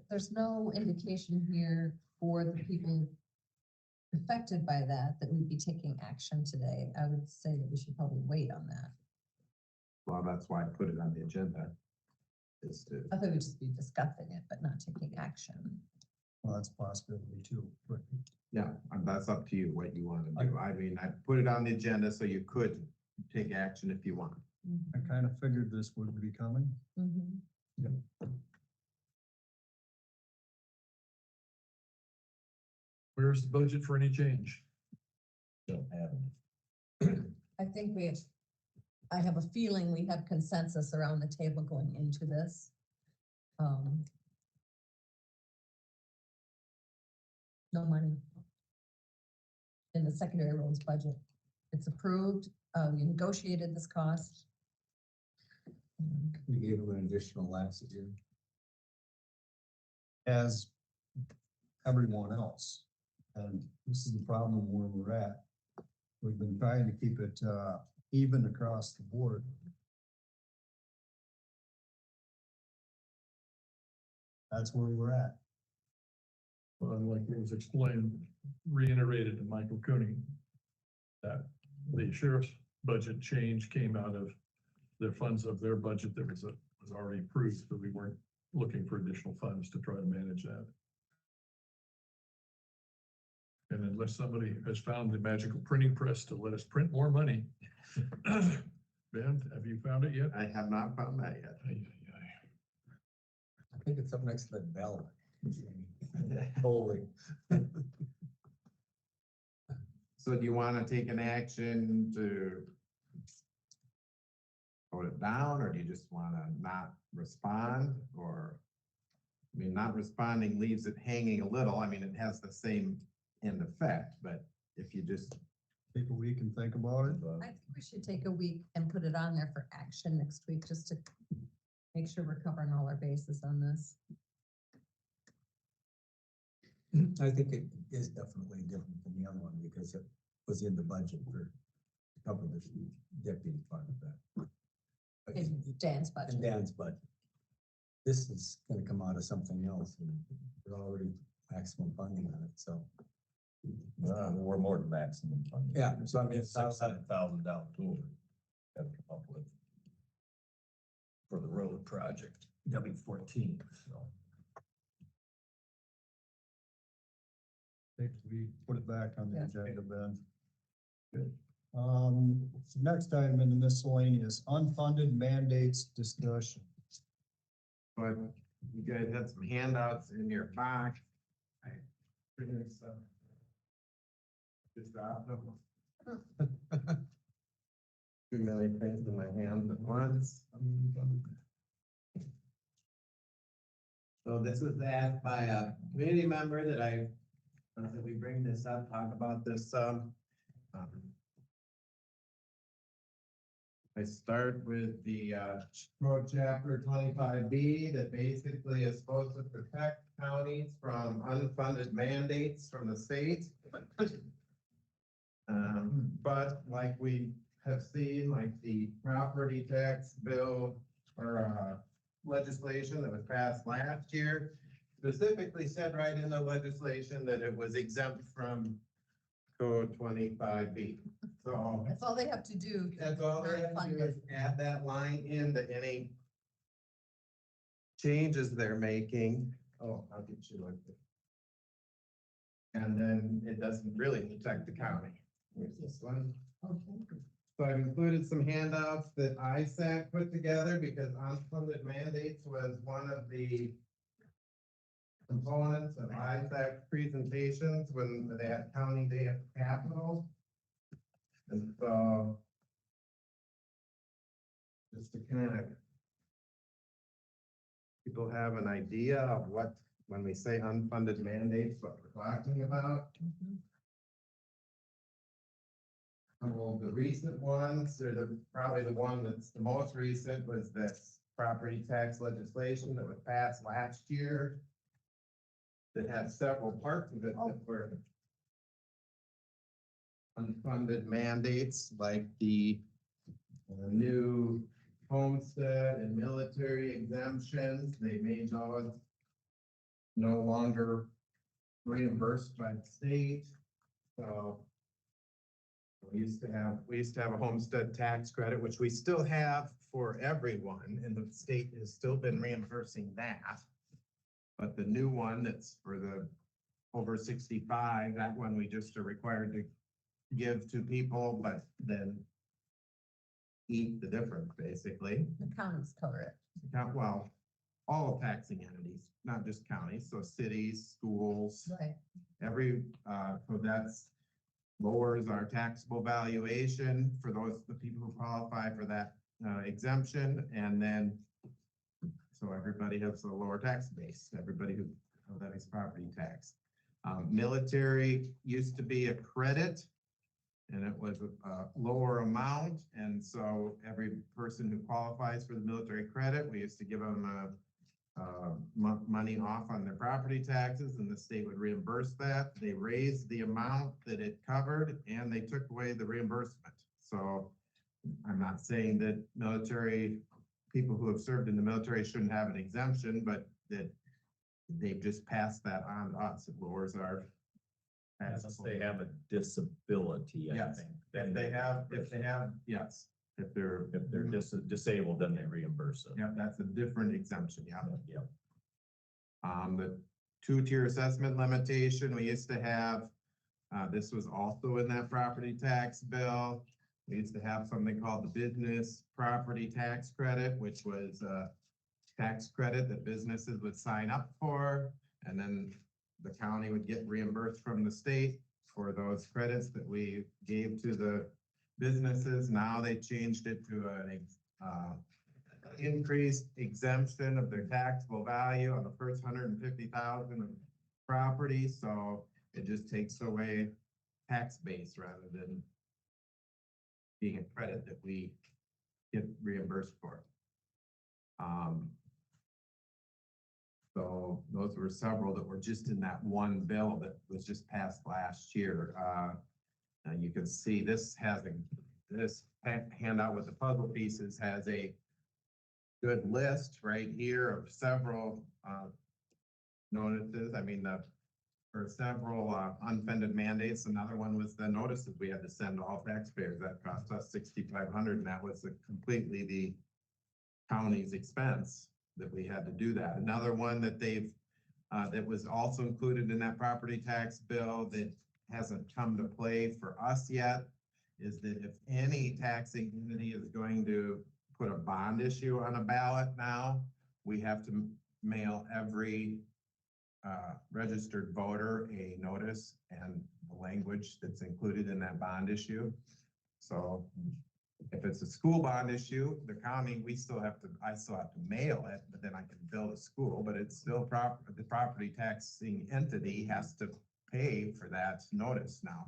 There's no indication here for the people affected by that we'd be taking action today. I would say that we should probably wait on that.
Well, that's why I put it on the agenda. Is to,
I thought we'd just be discussing it, but not taking action.
Well, that's a possibility too. But
yeah, that's up to you what you want to do. I mean, I put it on the agenda so you could take action if you want.
I kind of figured this would be coming.
Mm-hmm.
Where's the budget for any change?
don't have any.
I think I have a feeling we have consensus around the table going into this. No money in the secondary roads budget. It's approved. We negotiated this cost.
We gave them an additional last year.
As everyone else. And this is the problem where we're at. We've been trying to keep it even across the board. That's where we're at.
Well, like it was explained, reiterated to Michael Kueny, that the sheriff's budget change came out of the funds of their budget that was already approved, so we weren't looking for additional funds to try to manage that. And unless somebody has found the magical printing press to let us print more money. Ben, have you found it yet?
I have not found that yet.
I think it's up next to the bell. Holy.
So do you want to take an action to vote it down, or do you just want to not respond? Or, I mean, not responding leaves it hanging a little. I mean, it has the same end effect, but if you just
take a week and think about it.
I think we should take a week and put it on there for action next week, just to make sure we're covering all our bases on this.
I think it is definitely different than the other one because it was in the budget for to cover the deputy part of that.
In Dan's budget.
In Dan's budget. This is gonna come out of something else and we're already maximum funding on it, so.
We're more than maximum funding.
Yeah, so I mean, it's
$600,000 tool got to come up with for the road project, W14, so.
Think we put it back on the
Yeah.
agenda, Ben. Good. So next item in the miscellaneous, unfunded mandates discussion.
But you guys had some handouts in your box. I printed some. Just dropped them. Too many things in my hands at once. So this was asked by a community member that that we bring this up, talk about this, I start with the, road chapter 25B that basically is supposed to protect counties from unfunded mandates from the state. But like we have seen, like the property tax bill or, legislation that was passed last year, specifically said right in the legislation that it was exempt from code 25B. So
That's all they have to do.
that's all they have to do is add that line into any changes they're making. Oh, I'll get you like this. And then it doesn't really protect the county. Here's this one. So I've included some handouts that ISAC put together because unfunded mandates was one of the components of ISAC presentations when they had County Day of Capital. And so just to kind of people have an idea of what, when we say unfunded mandates, what we're talking about. Well, the recent ones, or probably the one that's the most recent was this property tax legislation that was passed last year that had several parts of it that were unfunded mandates, like the new homestead and military exemptions. They made those no longer reimbursed by the state. So we used to have a homestead tax credit, which we still have for everyone, and the state has still been reimbursing that. But the new one that's for the over 65, that one we just are required to give to people, but then eat the difference, basically.
The counties cover it.
Well, all taxing entities, not just counties, so cities, schools,
Right.
so that's lowers our taxable valuation for the people who qualify for that exemption, and then so everybody has a lower tax base, everybody who levies property tax. Military used to be a credit, and it was a lower amount, and so every person who qualifies for the military credit, we used to give them money off on their property taxes, and the state would reimburse that. They raised the amount that it covered, and they took away the reimbursement. So I'm not saying that people who have served in the military shouldn't have an exemption, but that they've just passed that on to us. It lowers our
Unless they have a disability, I
Yes.
think.
If they have, yes, if they're
Disabled, then they reimburse it.
yeah, that's a different exemption, yeah.
Yep.
The two-tier assessment limitation, we used to have, this was also in that property tax bill. We used to have something called the business property tax credit, which was a tax credit that businesses would sign up for, and then the county would get reimbursed from the state for those credits that we gave to the businesses. Now they changed it to an increased exemption of their taxable value on the first 150,000 of property. So it just takes away tax base rather than being a credit that we get reimbursed for. So those were several that were just in that one bill that was just passed last year. And you can see this this handout with the puzzle pieces has a good list right here of several notices. I mean, for several unfunded mandates. Another one was the notices we had to send to all taxpayers. That cost us $6,500, and that was completely the county's expense that we had to do that. Another one that that was also included in that property tax bill that hasn't come to play for us yet is that if any taxing entity is going to put a bond issue on a ballot now, we have to mail every registered voter a notice and the language that's included in that bond issue. So if it's a school bond issue, the county, I still have to mail it, but then I can bill the school, but it's still the property taxing entity has to pay for that notice now.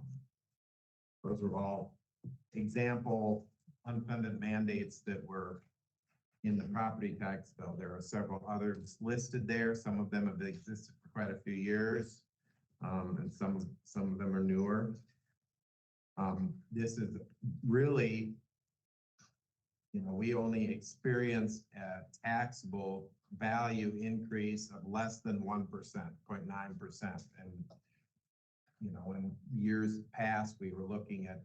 Those are all example unfunded mandates that were in the property tax bill. There are several others listed there. Some of them have existed for quite a few years, and some of them are newer. This is really, we only experienced a taxable value increase of less than 1%, 0.9%. And, in years past, we were looking at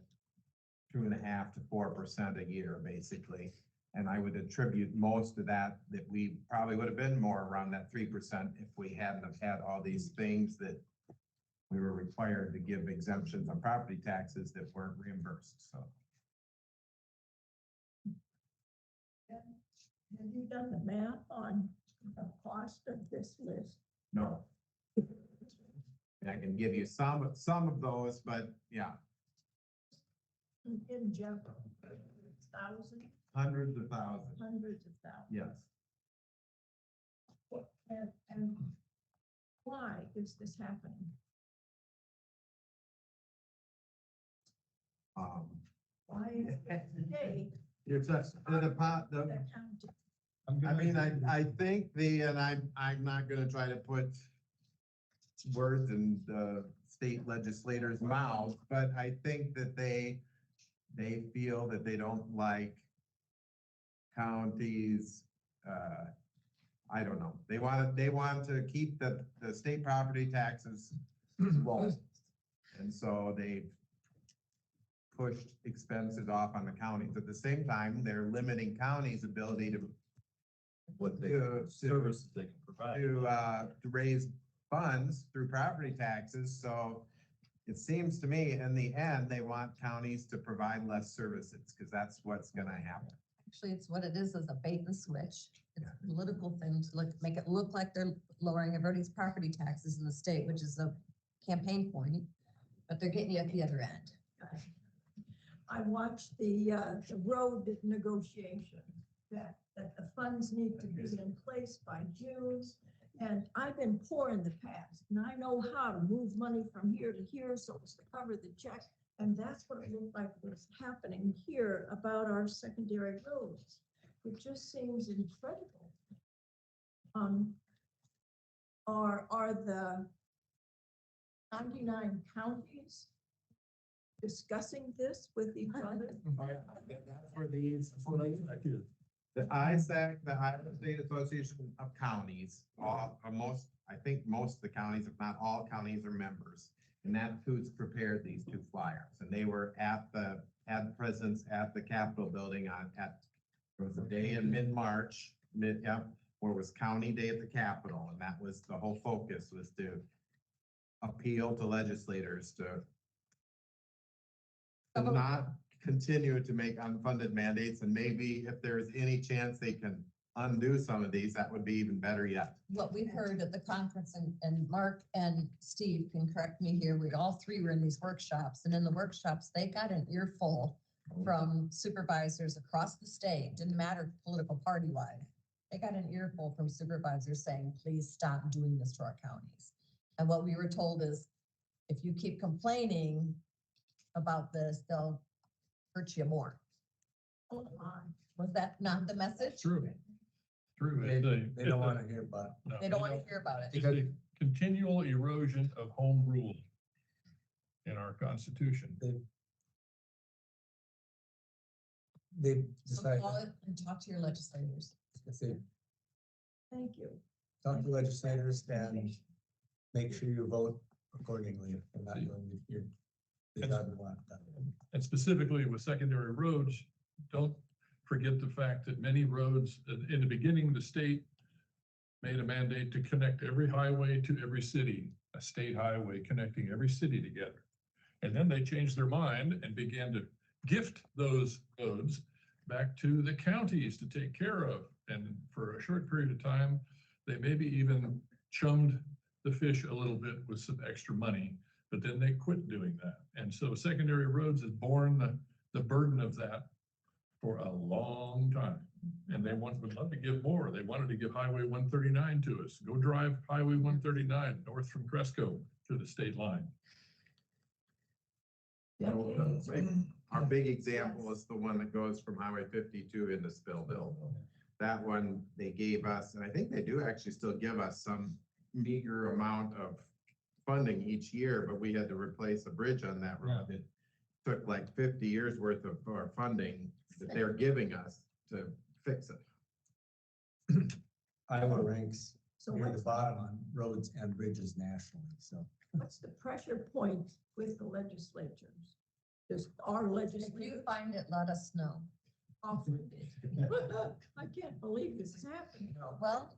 2.5% to 4% a year, basically. And I would attribute most of that we probably would have been more around that 3% if we hadn't have had all these things that we were required to give exemptions on property taxes that weren't reimbursed, so.
Have you done the math on the cost of this list?
No. And I can give you some of those, but yeah,
In general, thousand,
hundreds of thousands,
hundreds of thousands.
yes.
And why is this happening? Why is it today?
It's the
the county?
I think I'm not gonna try to put words in the state legislators' mouths, but I think that they feel that they don't like counties, I don't know. They want to keep the state property taxes low. And so they've pushed expenses off on the counties. At the same time, they're limiting counties' ability to
Services they can provide.
to raise funds through property taxes. So it seems to me, in the end, they want counties to provide less services because that's what's going to happen.
Actually, it's what it is a bait and switch. It's a political thing to make it look like they're lowering everybody's property taxes in the state, which is a campaign point, but they're getting you at the other end.
I watched the road negotiation that the funds need to be in place by June. And I've been poor in the past, and I know how to move money from here to here so as to cover the check. And that's what it looked like was happening here about our secondary roads. It just seems incredible. Are the 99 counties discussing this with each other?
That's for the ISAC, the Iowa State Association of Counties, I think most of the counties, if not all counties, are members. And that's who's prepared these two flyers. And they were had presence at the Capitol building there was a day in mid-March, where it was County Day at the Capitol. And that was the whole focus, was to appeal to legislators to not continue to make unfunded mandates, and maybe if there's any chance they can undo some of these, that would be even better yet.
What we heard at the conference, and Mark and Steve can correct me here, we all three were in these workshops, and in the workshops, they got an earful from supervisors across the state, didn't matter political party-wide. They got an earful from supervisors saying, please stop doing this to our counties. And what we were told is, if you keep complaining about this, they'll hurt you more.
Oh, my.
Was that not the message?
True. True.
They don't want to hear about
No,
They don't want to hear about it.
It's a continual erosion of home rule in our constitution.
it. They
So
decide,
call it and talk to your legislators.
if they
Thank you.
talk to legislators and make sure you vote accordingly. If they're not doing it, they don't want that.
And specifically with secondary roads, don't forget the fact that many roads, in the beginning, the state made a mandate to connect every highway to every city, a state highway connecting every city together. And then they changed their mind and began to gift those roads back to the counties to take care of. And for a short period of time, they maybe even chummed the fish a little bit with some extra money, but then they quit doing that. And so secondary roads has borne the burden of that for a long time. And they would love to give more. They wanted to give Highway 139 to us. Go drive Highway 139 north from Cresco to the state line.
Our big example is the one that goes from Highway 52 into Spillville. That one they gave us, and I think they do actually still give us some meager amount of funding each year, but we had to replace a bridge on that road. It took like 50 years worth of our funding that they're giving us to fix it.
Iowa ranks
So
near the
what's,
bottom on roads and bridges nationally, so.
what's the pressure point with the legislatures? Just our
If you
legislators.
find it, let us know.
I can't believe this is happening.
Well,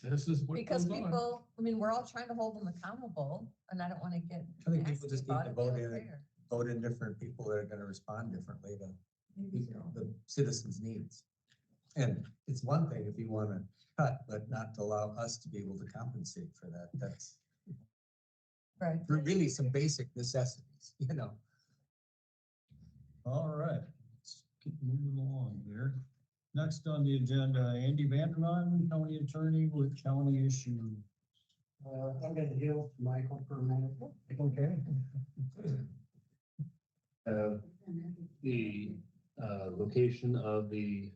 This is what
because
goes on.
people, I mean, we're all trying to hold them accountable, and I don't want to get
I think people
nasty
just need
about
to
it.
vote
They're
in,
fair.
vote in different people that are gonna respond differently to
Maybe so.
the citizens' needs. And it's one thing if you wanna cut, but not to allow us to be able to compensate for that. That's
Right.
really some basic necessities, you know?
All right, let's keep moving along here. Next on the agenda, Andy Vanderlaan, County Attorney with county issue.
I'm gonna deal with Michael for a minute.
Okay.
The location of the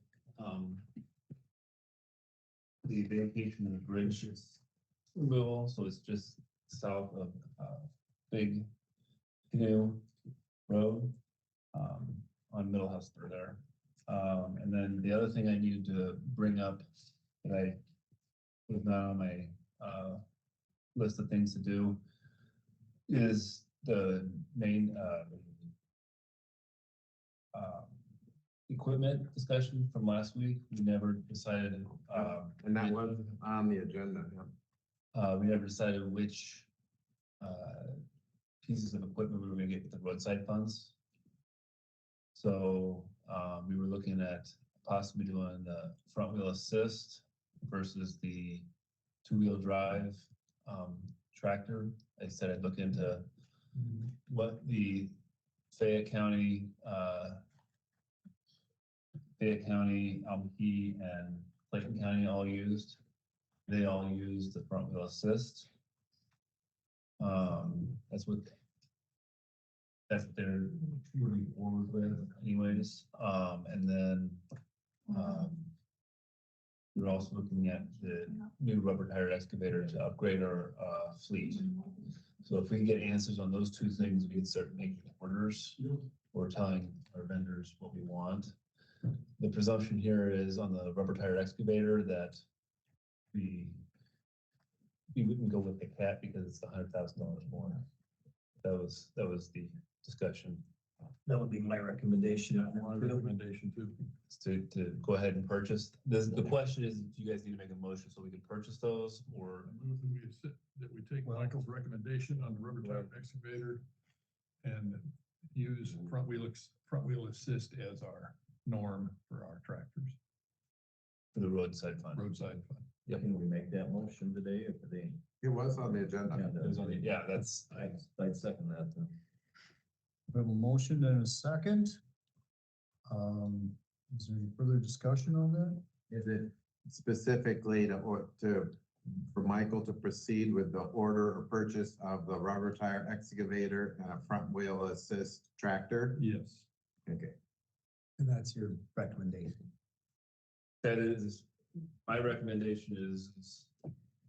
vacation of the bridge removal, so it's just south of Big Canoe Road on Middle Hester there. And then the other thing I needed to bring up that I was not on my list of things to do is the main equipment discussion from last week. We never decided.
And that was on the agenda. Yeah.
We never decided which pieces of equipment we were gonna get with the roadside funds. So we were looking at possibly doing the front wheel assist versus the two-wheel drive tractor. I said I'd look into what the Fayette County, Amie, and Clayton County all used. They all used the front wheel assist. That's what they're moving forward with anyways. And then we're also looking at the new rubber tire excavator to upgrade our fleet. So if we can get answers on those two things, we can start making orders or telling our vendors what we want. The presumption here is on the rubber tire excavator that we wouldn't go with the cat because it's $100,000 more. That was the discussion.
That would be my recommendation.
My recommendation too.
Is to go ahead and purchase. The question is, do you guys need to make a motion so we can purchase those, or?
I move that we take Michael's recommendation on the rubber tire excavator and use front wheel assist as our norm for our tractors,
For the roadside fund.
roadside fund.
Yeah, can we make that motion today if they?
It was on the agenda.
It was on the- Yeah, that's,
I'd second that then.
We have a motion and a second. Is there any further discussion on that?
Is it specifically for Michael to proceed with the order or purchase of the rubber tire excavator and a front wheel assist tractor?
Yes.
Okay.
And that's your recommendation.
That is, my recommendation is,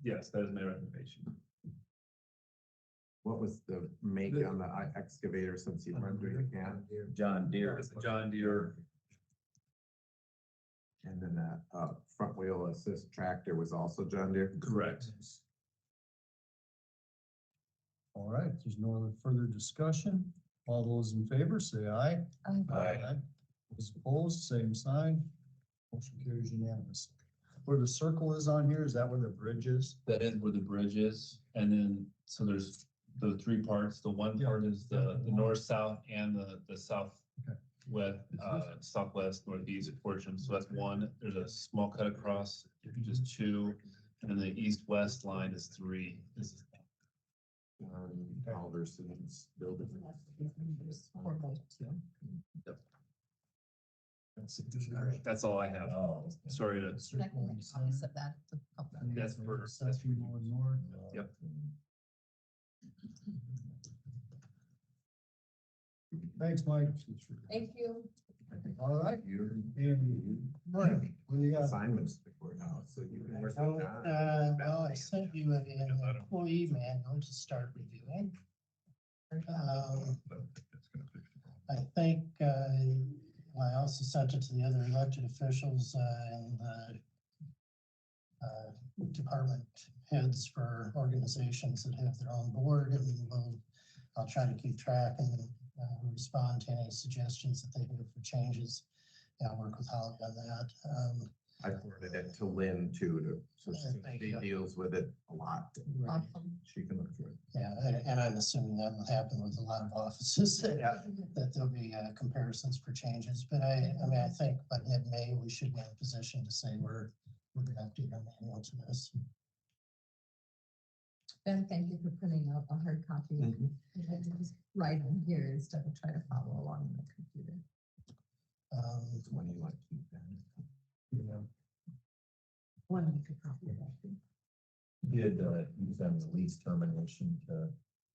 yes, that is my recommendation.
What was the make on the excavator since you weren't doing it again?
John Deere.
It's a John Deere.
And then that, front wheel assist tractor was also John Deere?
Correct.
All right, if there's no other further discussion. All those in favor, say aye.
Aye.
Those opposed, same sign. Motion carries unanimous. Where the circle is on here, is that where the bridge is?
That is where the bridge is, and then, so there's the three parts. The one
Yeah.
part is the north-south and the south
Okay.
west, southwest, northeast portion. So that's one. There's a small cut across, just two, and then the east-west line is three. This is
Alderson's building.
That's all I have.
Oh,
Sorry to.
And I can make copies of that. to help them.
That's for-
Section going north.
Yep.
Thanks, Mike.
Thank you.
All right. Andy, Mike, what do you got?
Assignments before now, so you. can work
So,
with that.
well, I sent you an employee manual to start reviewing. I think, I also sent it to the other elected officials, and the department heads for organizations that have their own board, and I'll try to keep track and respond to any suggestions that they have for changes. And I'll work with Holly on that.
I forwarded it to Lynn too, so
Thank
she
you.
deals with it a lot.
Awesome.
She can look through it.
Yeah, and I'm assuming that will happen with a lot of offices, that there'll be comparisons for changes. But I mean, I think by mid-May, we should be in a position to say we're gonna update our manual to this.
Ben, thank you for printing out a hard copy. I had to just write in here instead of trying to follow along on the computer.
It's when you like keep that.
One make a copy of that. too.
Did, use them the lease termination to,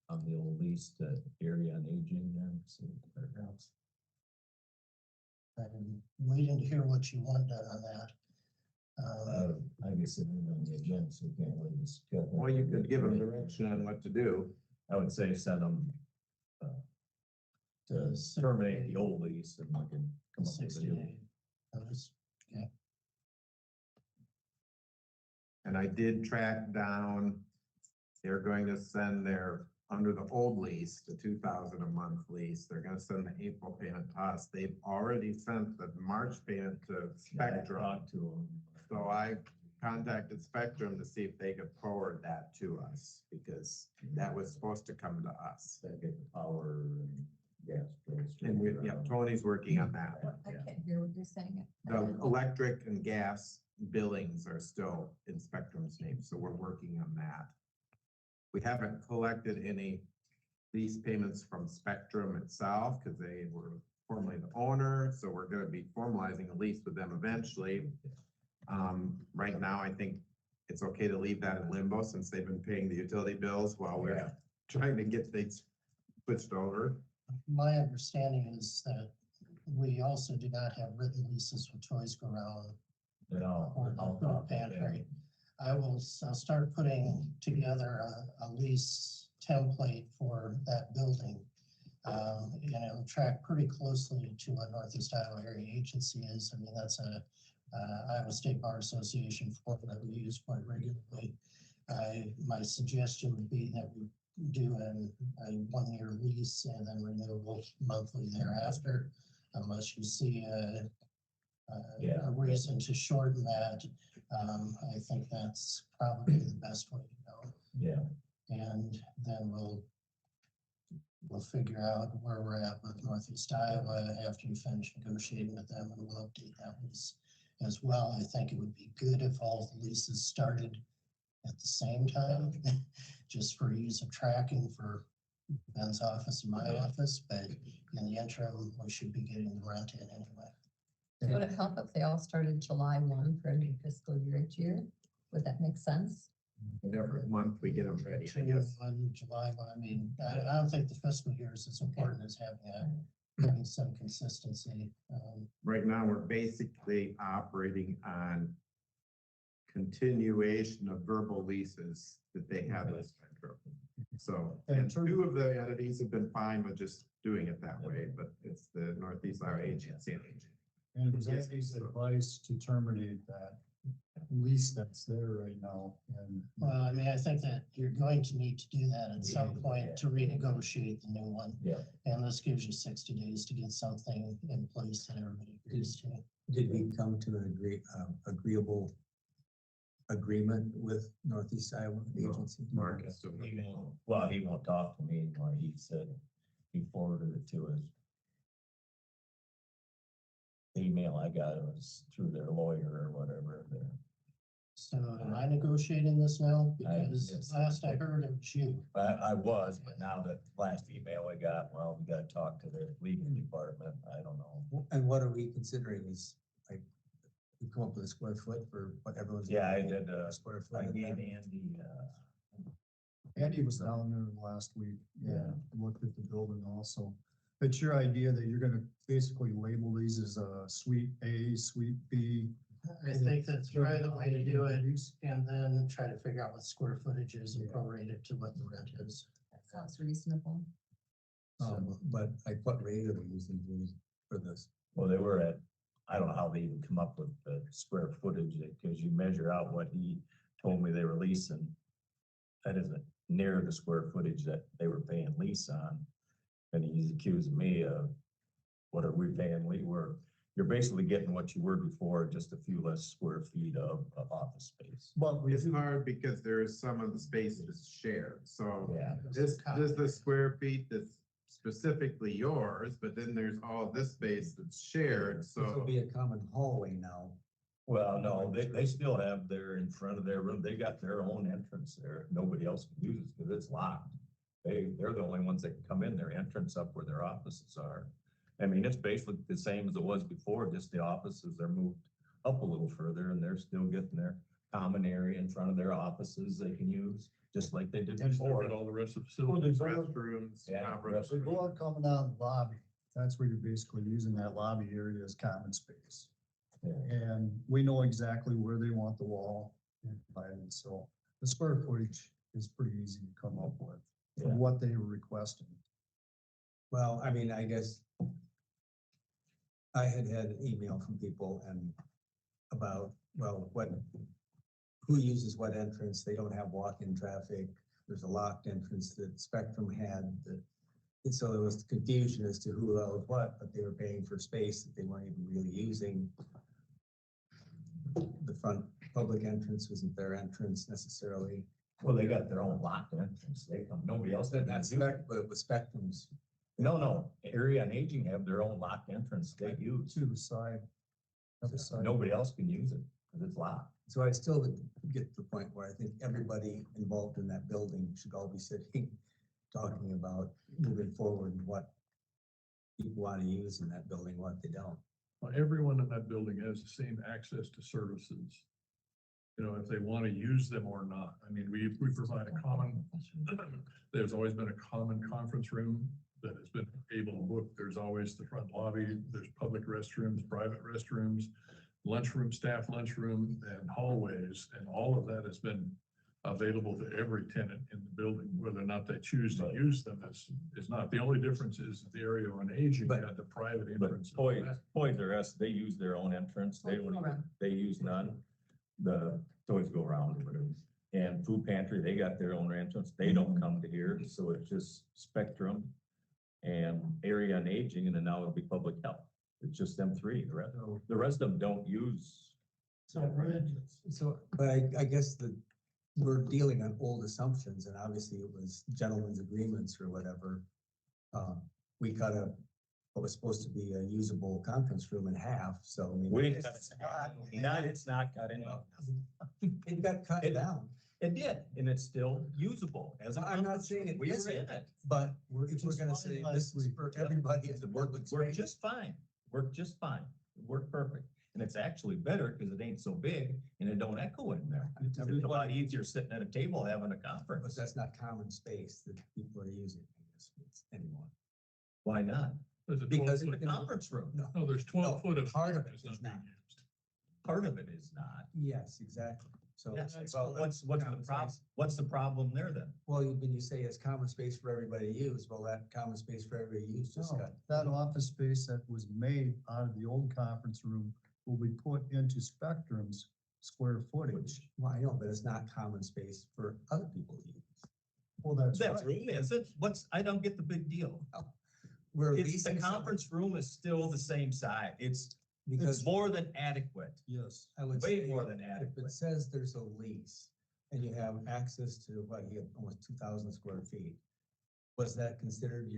on the old lease to area on aging and so perhaps.
I'm waiting to hear what you want done on that.
I guess it isn't on the agenda, so we can't really discuss.
Well, you could give them direction on what to do.
I would say send them, to terminate the old lease and we can come up with a
60
new.
day notice.
And I did track down, they're going to send their, under the old lease, the 2,000 a month lease, they're gonna send the April payment to us. They've already sent the March payment to Spectrum.
Talk to them.
So I contacted Spectrum to see if they could forward that to us, because that was supposed to come to us.
They get the power and gas bills.
And we, yeah, Tony's working on that.
I can't hear what you're saying.
The electric and gas billings are still in Spectrum's name, so we're working on that. We haven't collected any lease payments from Spectrum itself, because they were formerly the owner, so we're gonna be formalizing a lease with them eventually. Right now, I think it's okay to leave that in limbo, since they've been paying the utility bills while we're trying to get things switched over.
My understanding is that we also do not have written leases with Toys Go Round
No,
or the food pantry. I'll start putting together a lease template for that building. And it'll track pretty closely to what Northeast Iowa Area Agency is. I mean, that's a Iowa State Bar Association form that we use quite regularly. My suggestion would be that we do a 1-year lease and then renewable monthly thereafter, unless you see a reason to shorten that. I think that's probably the best way to go.
Yeah.
And then we'll figure out where we're at with Northeast Iowa after you finish negotiating with them, and we'll update that lease as well. I think it would be good if all the leases started at the same time, just for ease of tracking for Ben's office and my office, but in the interim, we should be getting the rent in anyway.
Would it help if they all started July 1 for a new fiscal year? Would that make sense?
Whatever month we get them ready, I
June
guess.
1, July 1, I mean, I don't think the fiscal year is as important as having bring some consistency.
Right now, we're basically operating on continuation of verbal leases that they have with Spectrum. So, and two of the entities have been fine with just doing it that way, but it's the Northeast Iowa Agency.
And was anybody's advice to terminate that lease that's there right now? And
Well, I mean, I think that you're going to need to do that at some point to renegotiate the new one.
Yeah.
And this gives you 60 days to get something in place that everybody agrees to.
Did we come to an agreeable agreement with Northeast Iowa Agency?
Marcus. So
He won't talk to me anymore. He said he forwarded it to us. The email I got was through their lawyer or whatever.
So am I negotiating this now? Because
yes.
last I heard it was you.
I was, but now that last email I got, well, we gotta talk to their legal department. I don't know.
And what are we considering is like, we come up with a square foot for what everyone's.
Yeah, I did,
Square
I
foot.
gave Andy,
Andy was down there last week. Yeah. Looked at the building also. It's your idea that you're gonna basically label these as suite A, suite B.
I think that's probably the way to do it, and then try to figure out what square footage is and prorate it to what the rent is.
That sounds reasonable.
But like what rate are we using for this?
well, they were at, I don't know how they even come up with the square footage, because you measure out what he told me they were leasing. That isn't near the square footage that they were paying lease on. And he's accusing me of, what are we paying? You're basically getting what you were before, just a few less square feet of office space.
But we
it's
do,
hard because there's some of the space that's shared. So
Yeah.
this is the square feet that's specifically yours, but then there's all this space that's shared.
This will
So
be a common hallway now.
Well, no, they still have their, in front of their room, they got their own entrance there. Nobody else can use it because it's locked. They're the only ones that can come in, their entrance up where their offices are. I mean, it's basically the same as it was before, just the offices, they're moved up a little further and they're still getting their common area in front of their offices they can use, just like they did
And
before.
all the rest of the facilities.
restrooms,
Yeah,
conference
the
rooms.
door coming out of the lobby, that's where you're basically using that lobby area as common space.
Yeah.
And we know exactly where they want the wall divided, so the square footage is pretty easy to come up with for
Yeah.
what they were requesting.
Well, I mean, I guess I had an email from people and about, well, who uses what entrance? They don't have walk-in traffic. There's a locked entrance that Spectrum had and so there was confusion as to who owed what, but they were paying for space that they weren't even really using. The front public entrance wasn't their entrance necessarily.
Well, they got their own locked entrance. They come, nobody else.
That's with Spectrum's.
No, Area on Aging have their own locked entrance they use.
To the side. Other side.
Nobody else can use it because it's locked.
So I still get to the point where I think everybody involved in that building should all be sitting, talking about moving forward and what people want to use in that building, what they don't.
Well, everyone in that building has the same access to services. You know, if they want to use them or not. I mean, we provide a common, there's always been a common conference room that has been able to book. There's always the front lobby, there's public restrooms, private restrooms, lunchroom, staff lunchroom, and hallways. And all of that has been available to every tenant in the building. Whether or not they choose to use them is not. The only difference is the area on aging had the private
But
entrance.
Toys R Us, they use their own entrance. They use none. The toys go around or whatever. And food pantry, they got their own entrance. They don't come to here. So it's just Spectrum and Area on Aging, and then now it'll be public health. It's just them three. The rest of them don't use.
But I guess we're dealing on old assumptions and obviously it was gentlemen's agreements or whatever. We cut what was supposed to be a usable conference room in half, so I mean.
It's not cut in.
It got cut down.
It did, and it's still usable. As a
I'm not saying it
we were
isn't,
in it.
but if we're gonna say this is for everybody in the public
Worked
space.
just fine. Worked just fine. Worked perfect. And it's actually better because it ain't so big and it don't echo in there. It's a lot easier sitting at a table having a
But
conference.
that's not common space that people are using, I guess, anymore.
Why not?
There's a
Because
12 foot.
The conference room,
No, there's 12 foot of.
part of it
it's
is
being
not.
used.
part of it is not.
Yes, exactly. So.
Yeah,
well,
what's the
common
problem?
space.
What's the problem there then?
Well, when you say it's common space for everybody to use, well, that common space for everybody to use just
No,
got.
that office space that was made out of the old conference room will be put into Spectrum's square footage.
Well, I know, but it's not common space for other people to use.
Well, that's
That
right.
room is it? I don't get the big deal.
We're
It's, the
leasing some-
conference room is still the same size. It's
Because
more than adequate,
Yes.
I would
way
say,
more than
if
adequate.
it says there's a lease and you have access to what, you have almost 2,000 square feet. Was that considered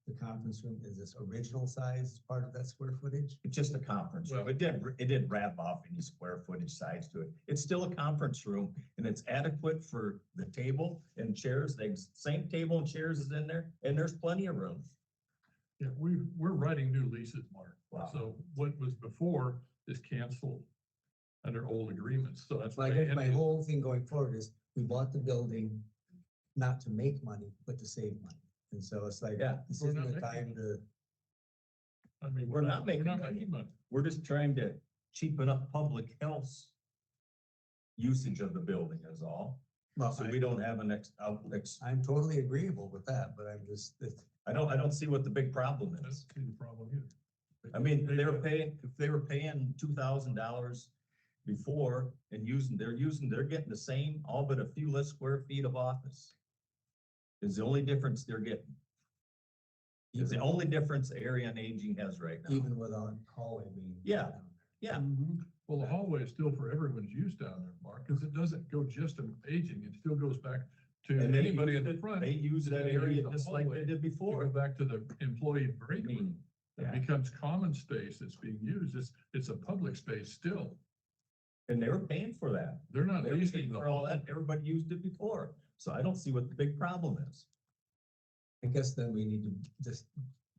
the conference room, is this original size part of that square footage?
It's just a conference room. It didn't wrap off any square footage size to it. It's still a conference room and it's adequate for the table and chairs. The same table and chairs is in there and there's plenty of room.
Yeah, we're writing new leases, Mark.
Wow.
So what was before is canceled under old agreements. So that's
So I
why.
guess my whole thing going forward is, we bought the building not to make money, but to save money. And so it's like,
Yeah.
this
We're
isn't
not
the time
making
to,
I mean,
We're not making
we're not
money.
making money.
We're just trying to cheapen up public health usage of the building is all.
well,
So we don't have an
I'm totally agreeable with that, but I'm just,
I don't see what the big problem
I don't
is.
see the problem here.
I mean, if they were paying $2,000 before and they're getting the same, all but a few less square feet of office. Is the only difference they're getting. Is the only difference Area on Aging has right now.
even without hallway being.
Yeah. Yeah.
Well, the hallway is still for everyone's use down there, Mark, because it doesn't go just to aging. It still goes back to
And they
anybody
use
in the
it-
front.
They use that
They use
area
the
just like
hallway
they did
to go
before.
back to the employee
I
break room.
mean,
It
yeah.
becomes common space that's being used. It's a public space still.
And they were paying for that.
They're not
They were
leasing
paying
the
for all
hall.
that. Everybody used it before. So I don't see what the big problem is.
I guess then we need to just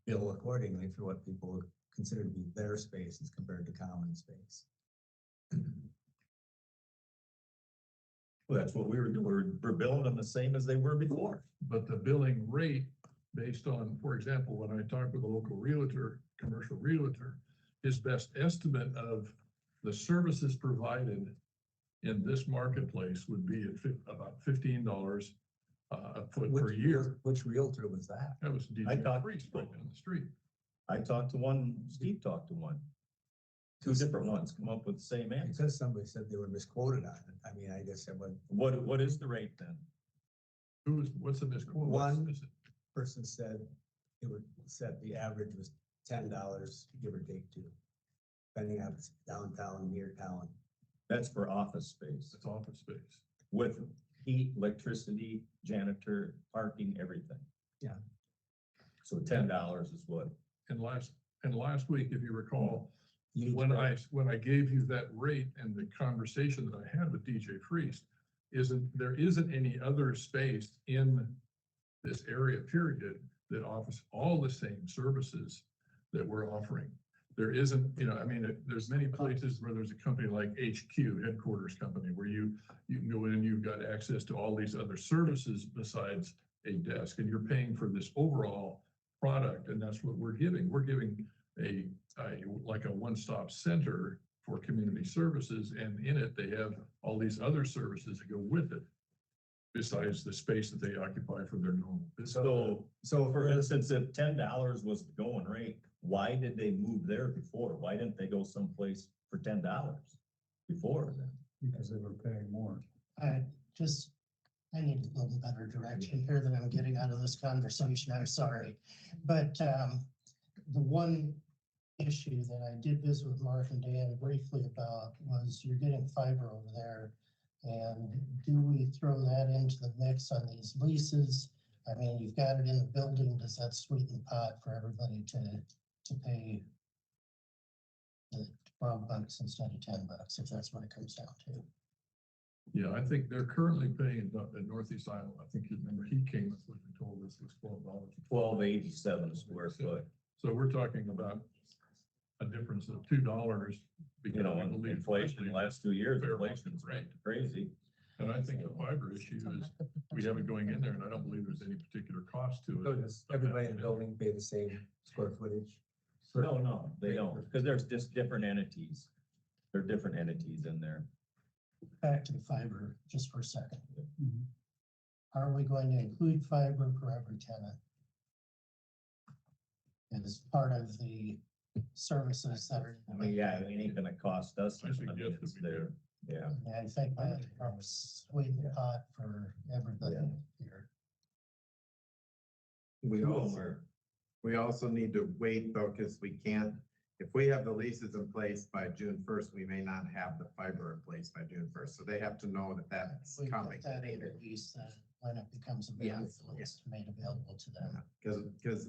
bill accordingly for what people consider to be their space as compared to common space.
Well, that's what we were doing. We're billing them the same as they were before.
But the billing rate based on, for example, when I talked with a local realtor, commercial realtor, his best estimate of the services provided in this marketplace would be at about $15 a foot per year.
Which realtor was that?
That was
I
DJ
thought-
Priest right down the street.
I talked to one, Steve talked to one. Two different ones come up with the same answer.
Because somebody said they were misquoted on it. I mean, I guess I would.
What is the rate then?
What's the misquote?
One person said it would, said the average was $10, give or take two. Depending on if it's downtown, near town.
That's for office space
It's office space.
with heat, electricity, janitor, parking, everything.
Yeah.
So $10 is what?
And last week, if you recall,
You-
when I gave you that rate and the conversation that I had with DJ Priest, there isn't any other space in this area period that offers all the same services that we're offering. There isn't, I mean, there's many places where there's a company like HQ, headquarters company, where you can go in and you've got access to all these other services besides a desk, and you're paying for this overall product, and that's what we're giving. We're giving like a one-stop center for community services, and in it, they have all these other services that go with it, besides the space that they occupy for their normal business.
So for instance, if $10 was the going rate, why did they move there before? Why didn't they go someplace for $10 before then?
Because they were paying more.
I need a little better direction here than I'm getting out of this conversation. I'm sorry. But the one issue that I did visit with Mark and Dan briefly about was you're getting fiber over there. And do we throw that into the mix on these leases? I mean, you've got it in the building. Does that sweeten the pot for everybody to pay the $12 instead of $10, if that's what it comes down to?
Yeah, I think they're currently paying at Northeast Iowa. I think you remember he came with what he told us was $12.
$12.87 a square foot.
So we're talking about a difference of $2.
You know, inflation in the last 2 years,
Fair
inflation's
market rate.
crazy.
And I think the fiber issue is, we have it going in there, and I don't believe there's any particular cost to
So
it.
does everybody in the building pay the same square footage?
No, they don't, because there's just different entities. There are different entities in there.
Back to the fiber just for a second. Are we going to include fiber for every tenant? As part of the services that are.
I mean, yeah, it ain't gonna cost us.
I
I
suggest
mean,
that
it's
we do.
there, yeah.
Yeah, I think that helps sweeten the pot for everybody here.
We also need to wait though, because we can't, if we have the leases in place by June first, we may not have the fiber in place by June first. So they have to know that that's
We
coming.
put that in at least when it becomes available, it's made available to them.
Because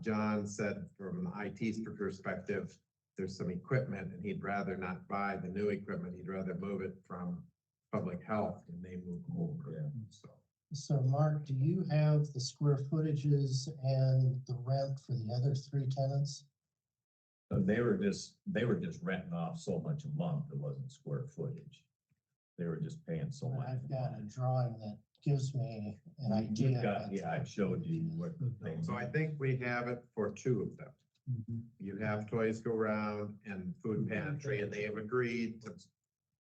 John said from an IT's perspective, there's some equipment and he'd rather not buy the new equipment. He'd rather move it from public health and they move over.
Yeah.
So
So Mark, do you have the square footages and the rent for the other three tenants?
They were just renting off so much a month, it wasn't square footage. They were just paying so much.
I've got a drawing that gives me an idea.
You've got, yeah, I showed you what the thing.
So I think we have it for two of them. You have Toys Go Round and Food Pantry, and they have agreed to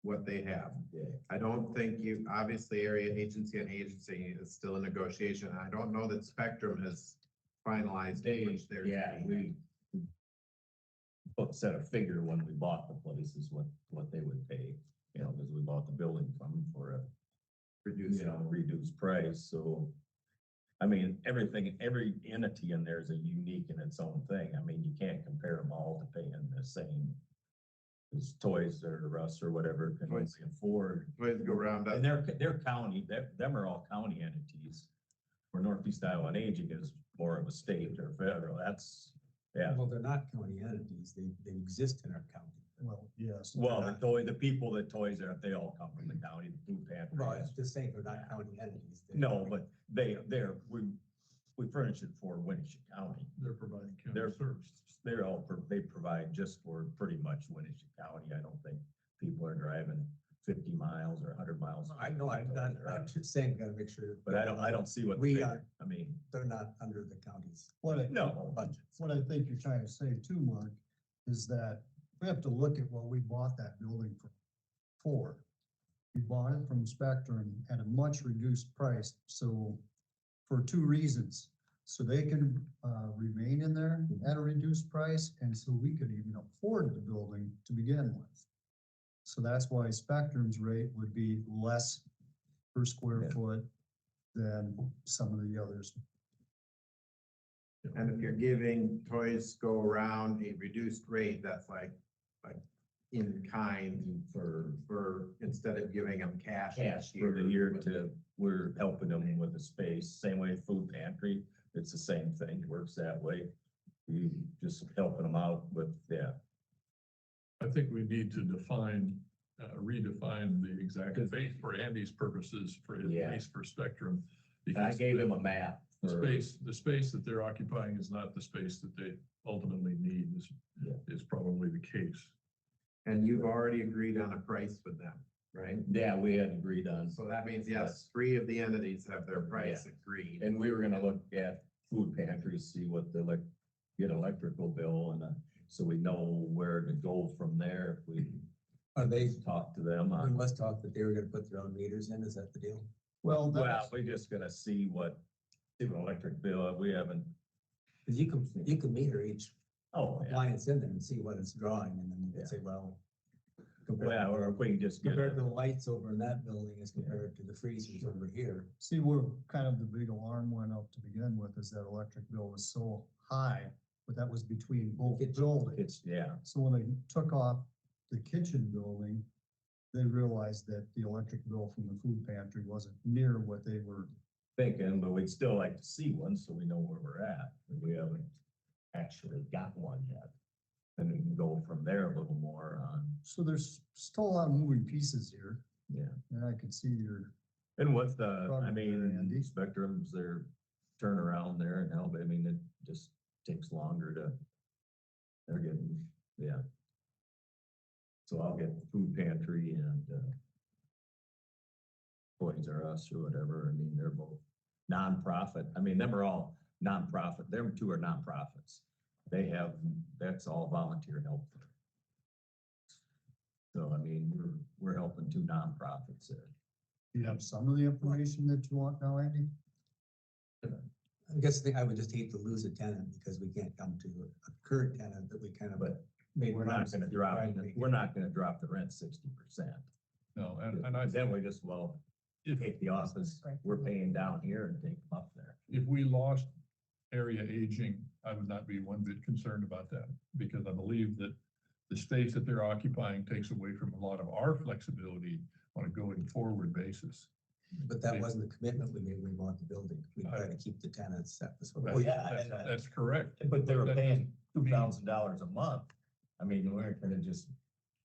what they have. I don't think obviously area agency and agency is still in negotiation. I don't know that Spectrum has finalized.
Yeah, we set a figure when we bought the place is what they would pay, you know, because we bought the building from them for a reduced price. So, I mean, every entity in there is a unique in its own thing. I mean, you can't compare them all to paying the same. As Toys or Us or whatever can only afford.
Toys Go Round.
And they're county, them are all county entities. Where Northeast Iowa and Aging is more of a state or federal, that's, yeah.
Well, they're not county entities. They exist in our county.
Well, yes.
Well, the people that Toys are, they all come from the county, the food pantry.
Well, it's just saying they're not county entities.
No, but we furnish it for Winneshiek County.
They're providing
They're-
county services.
They provide just for pretty much Winneshiek County. I don't think people are driving 50 miles or 100 miles.
I know, I'm just saying, gotta make sure.
But I don't see what.
We
the
are-
figure- I mean,
They're not under the county's
no,
budgets.
What I think you're trying to say too, Mark, is that we have to look at what we bought that building for. We bought it from Spectrum at a much reduced price, so for two reasons. So they can remain in there at a reduced price, and so we could even afford the building to begin with. So that's why Spectrum's rate would be less per square foot than some of the others.
And if you're giving Toys Go Around a reduced rate, that's like in kind for instead of giving them cash.
for the year we're helping them with the space. Same way Food Pantry, it's the same thing, works that way. We just helping them out with,
I think we need to redefine the exact base for Andy's purposes, for his
Yeah.
base for Spectrum.
I
Because
gave him a map.
the space that they're occupying is not the space that they ultimately need is probably the case.
And you've already agreed on a price with them, right?
Yeah, we had agreed on.
So that means, yes, three of the entities have their price agreed.
And we were gonna look at Food Pantry, see what get electrical bill and, so we know where to go from there. If we
Are they,
talk to them
there
on.
was talk that they were gonna put their own meters in, is that the deal?
Well,
Well, we're just gonna see what electric bill, we haven't,
Cause you can meter each
oh, yeah.
appliance in there and see what it's drawing, and then you can say, well.
Well, or if we can just get,
Compared to the lights over in that building as compared to the freezers over here.
see, where kind of the big alarm went up to begin with is that electric bill was so high, but that was between both buildings.
yeah,
So when they took off the kitchen building, they realized that the electric bill from the food pantry wasn't near what they were.
thinking, but we'd still like to see one so we know where we're at. We haven't actually got one yet. And we can go from there a little more on,
So there's still a lot of moving pieces here,
yeah.
and I could see your,
And what's I
Probably
mean,
Andy.
Spectrum's their turnaround there and how, I mean, it just takes longer they're getting, yeah. So I'll get Food Pantry and, us or whatever. I mean, they're both nonprofit. I mean, them are all nonprofit. Them two are nonprofits. They have, that's all volunteer help. So, I mean, we're helping two nonprofits there.
Do you have some of the information that you want now, Andy?
I guess I would just hate to lose a tenant because we can't come to a current tenant that we kind of.
But
made
We're not
promises
gonna
to
drop,
try and make
we're
it.
not gonna drop the rent 60%.
No, and I,
Then we just, well, take the office, we're paying down here and take them up there.
if we lost area aging, I would not be one bit concerned about that, because I believe that the space that they're occupying takes away from a lot of our flexibility on a going forward basis.
But that wasn't the commitment we made when we bought the building. We try to keep the tenants. That was what.
Well, yeah,
That's-
and,
That's correct.
But they were
That
paying
doesn't mean-
$2,000 a month. I mean, we're gonna just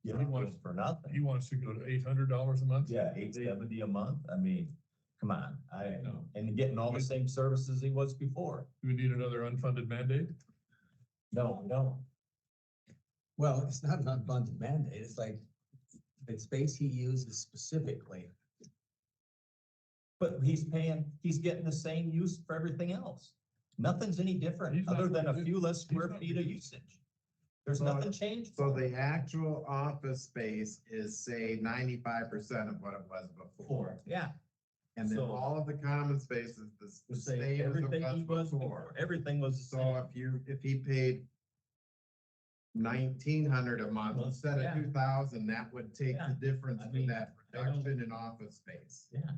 give
He
it
wants-
for nothing.
He wants to go to $800 a month?
Yeah, $870 a month. I mean, come on,
No.
and getting all the same services he was before.
Do we need another unfunded mandate?
No.
Well, it's not an unfunded mandate. It's like the space he uses specifically.
But he's getting the same use for everything else. Nothing's any different,
He's not
other than a
redu-
few less square
not
feet of
reducing.
usage. There's nothing changed.
So the actual office space is, say, 95% of what it was before.
Yeah.
And then
So-
all of the common spaces, the
To say
same as it
everything he was
was
before,
before.
everything was the
So
same.
if he paid 1,900 a month
Well,
instead of
yeah.
2,000, that would take
Yeah.
the difference
I
with
mean,
that
I don't-
reduction in office space.
Yeah.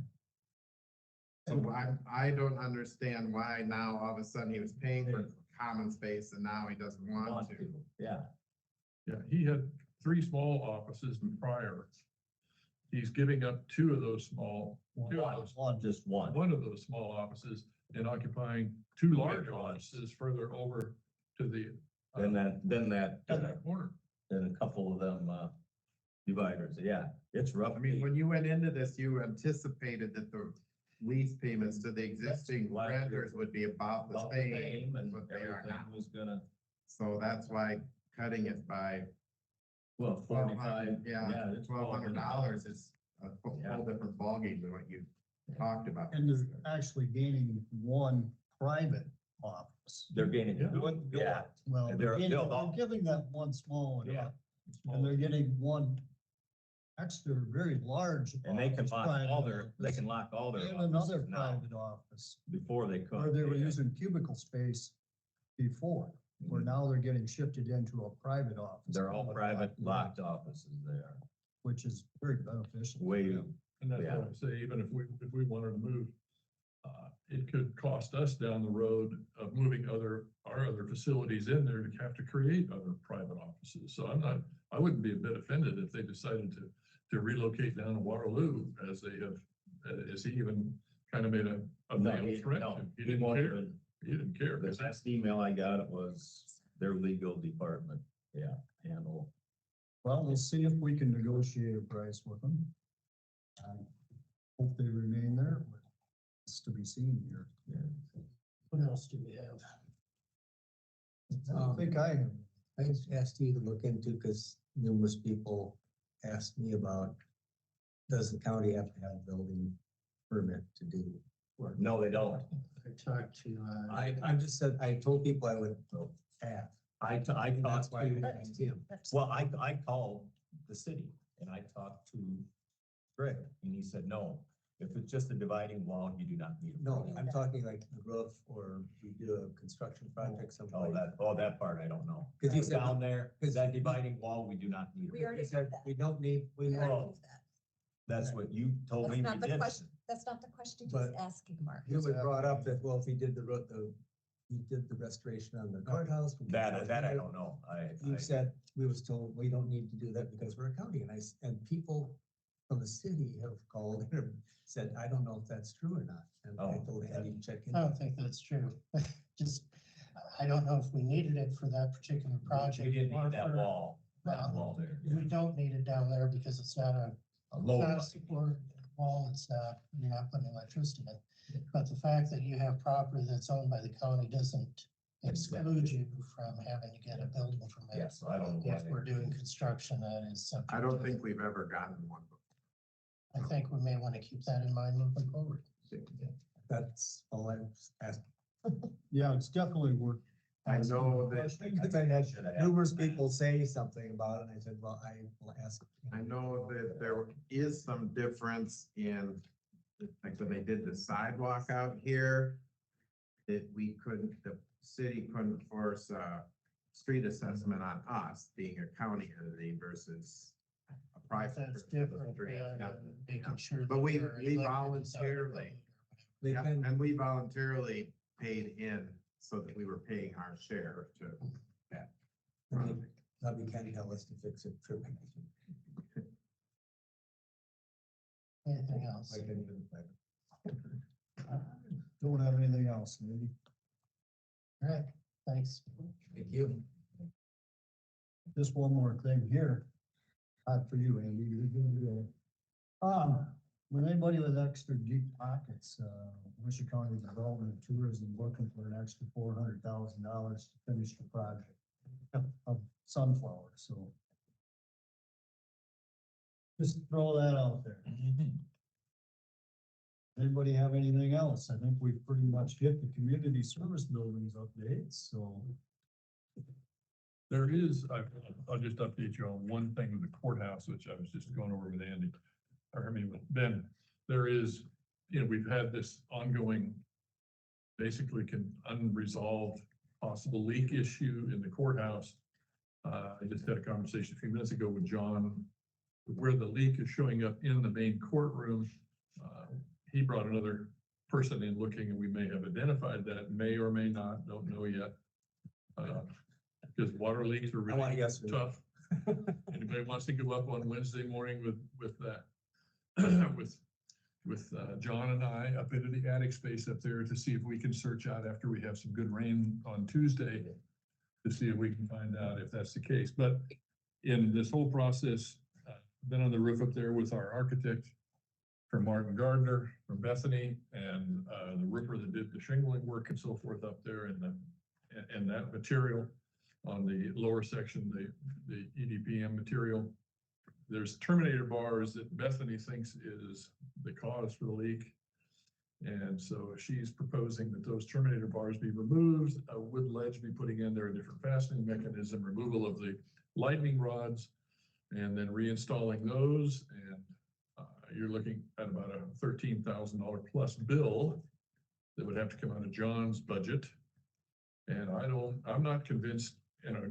So I don't understand why now all of a sudden he was paying for common space and now he doesn't want to.
Yeah.
Yeah, he had 3 small offices prior. He's giving up 2 of those small,
Just one.
one of those small offices and occupying 2 large offices further over to the.
Then that,
to that corner.
then a couple of them, dividers. Yeah, it's rough.
I mean, when you went into this, you anticipated that the lease payments to the existing
Last year.
renters would be about the
About the
same
same
as
and
what they are
everything
now.
was gonna,
So that's why cutting it by
well, 45. it's
$1,200 is a
Yeah.
whole different ballgame than what you talked about.
And they're actually gaining one private office.
They're gaining, yeah,
Well,
And
they're
they'll-
giving that one small one
yeah.
up, and they're getting one extra very large.
And they can
office,
lock
private
all their, they
office,
can lock all their
And another
offices now
private office,
before they could.
where they were using cubicle space before, where now they're getting shifted into a private office.
They're all private locked offices there.
Which is very beneficial.
Way,
And that's
Yeah.
what I say, even if we wanted to move, it could cost us down the road of moving our other facilities in there to have to create other private offices. So I wouldn't be a bit offended if they decided to relocate down to Waterloo as they have, as he even kind of made a
no,
veiled threat
no,
to. He
he
didn't
won't
care.
even,
He didn't care.
the
'cause he-
last email I got, it was their legal department, handle.
Well, we'll see if we can negotiate a price with them. I hope they remain there, but it's to be seen here.
What else do we have?
I think I have.
I just asked you to look into, because numerous people asked me about, does the county have to have a building permit to do work?
No, they don't.
I talked to,
I just said, I told people I would have.
I
And
talked
that's why I
to,
asked him.
well, I called the city and I talked to Greg and he said, no, if it's just a dividing wall, you do not need a
No,
permit.
I'm talking like the roof, or we do a construction project someplace.
That part I don't know.
Because you said,
Down there,
because-
that dividing wall, we do not need. a
We
permit.
already
you said,
did that.
we don't need, we
We already
know.
moved that.
That's what you told
That's
me
not
we
the
did.
question. That's not the question he's
But
asking, Mark.
It was brought up that, well, if he did he did the restoration on the courthouse. we could
That
charge
I
him.
don't know.
You said, we was told, we don't need to do that because we're a county, and people from the city have called and said, I don't know if that's true or not. And I
Oh,
told Andy to check
I
into
don't
it.
think that's true. Just, I don't know if we needed it for that particular project.
We didn't
or
need that
for-
wall, that
Well,
wall there.
We don't need it down there because it's not
A
it's
low
not a
one.
support wall, it's not, you're not putting electricity in. But the fact that you have property that's owned by the county doesn't exclude you from having to get a building permit.
Yes, I don't know.
If we're doing construction, that is something.
I don't think we've ever gotten one before.
I think we may want to keep that in mind moving forward.
That's all I was asking.
Yeah, it's definitely worth.
I know that,
Because I had numerous people say something about it, and I said, well, I will ask.
I know that there is some difference in, like when they did the sidewalk out here, that we couldn't, the city couldn't force a street assessment on us being a county entity versus a private.
That's
person with a
different,
street.
yeah,
Yeah.
making sure.
But
that
we
we're elected
voluntarily,
They
yeah,
can,
and we voluntarily paid in so that we were paying our share to.
probably can tell us to fix it. Sure.
Anything else?
Like any other private.
Don't have anything else, maybe.
All right, thanks.
Thank you.
Just one more thing here. Not for you, Andy. You're gonna do it. When anybody with extra deep pockets, Winneshiek County Development and Tourism looking for an extra $400,000 to finish the project of sunflower, so. Just throw that out there. Anybody have anything else? I think we've pretty much hit the community service buildings updates, so.
There is, I'll just update you on one thing with the courthouse, which I was just going over with Andy, or I mean with Ben. There is, we've had this ongoing, basically unresolved possible leak issue in the courthouse. I just had a conversation a few minutes ago with John, where the leak is showing up in the main courtroom. He brought another person in looking, and we may have identified that, may or may not, don't know yet. Because water leaks are
I want
really
to guess.
tough. Anybody wants to go up on Wednesday morning with that, with John and I up into the attic space up there to see if we can search out after we have some good rain on Tuesday to see if we can find out if that's the case. But in this whole process, been on the roof up there with our architect from Martin Gardner from Bethany and the roofer that did the shingling work and so forth up there and that material on the lower section, the EDPM material. There's terminator bars that Bethany thinks is the cause for the leak. And so she's proposing that those terminator bars be removed, a wood ledge be putting in there, a different fastening mechanism, removal of the lightning rods, and then reinstalling those. And you're looking at about a $13,000 plus bill that would have to come out of John's budget. And I'm not convinced,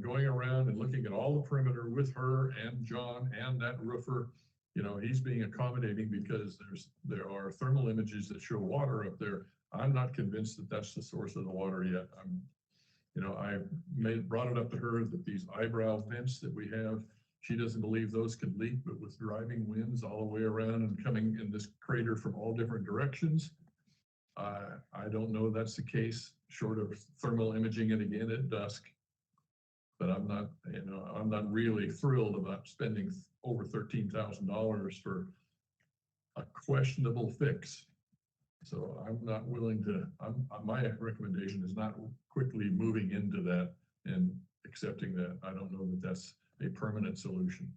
going around and looking at all the perimeter with her and John and that roofer, he's being accommodating because there are thermal images that show water up there. I'm not convinced that that's the source of the water yet. I brought it up to her that these eyebrow vents that we have, she doesn't believe those could leak, but with driving winds all the way around and coming in this crater from all different directions, I don't know that's the case, short of thermal imaging it again at dusk. But I'm not really thrilled about spending over $13,000 for a questionable fix. So I'm not willing to, my recommendation is not quickly moving into that and accepting that. I don't know that that's a permanent solution.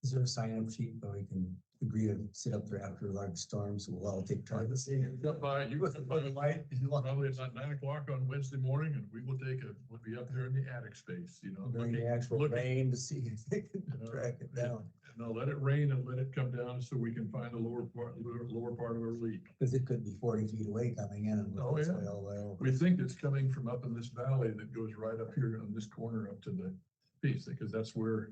Is there a sign-up sheet where we can agree to sit up there after large storms? We'll all take turns.
Come by, you can come by the light, probably about 9 o'clock on Wednesday morning, and we'll be up there in the attic space,
During the actual rain to see if they can track it down.
No, let it rain and let it come down so we can find the lower part of our leak.
Because it could be 40 feet away coming in and.
Oh, yeah. We think it's coming from up in this valley that goes right up here on this corner up to the piece, because that's where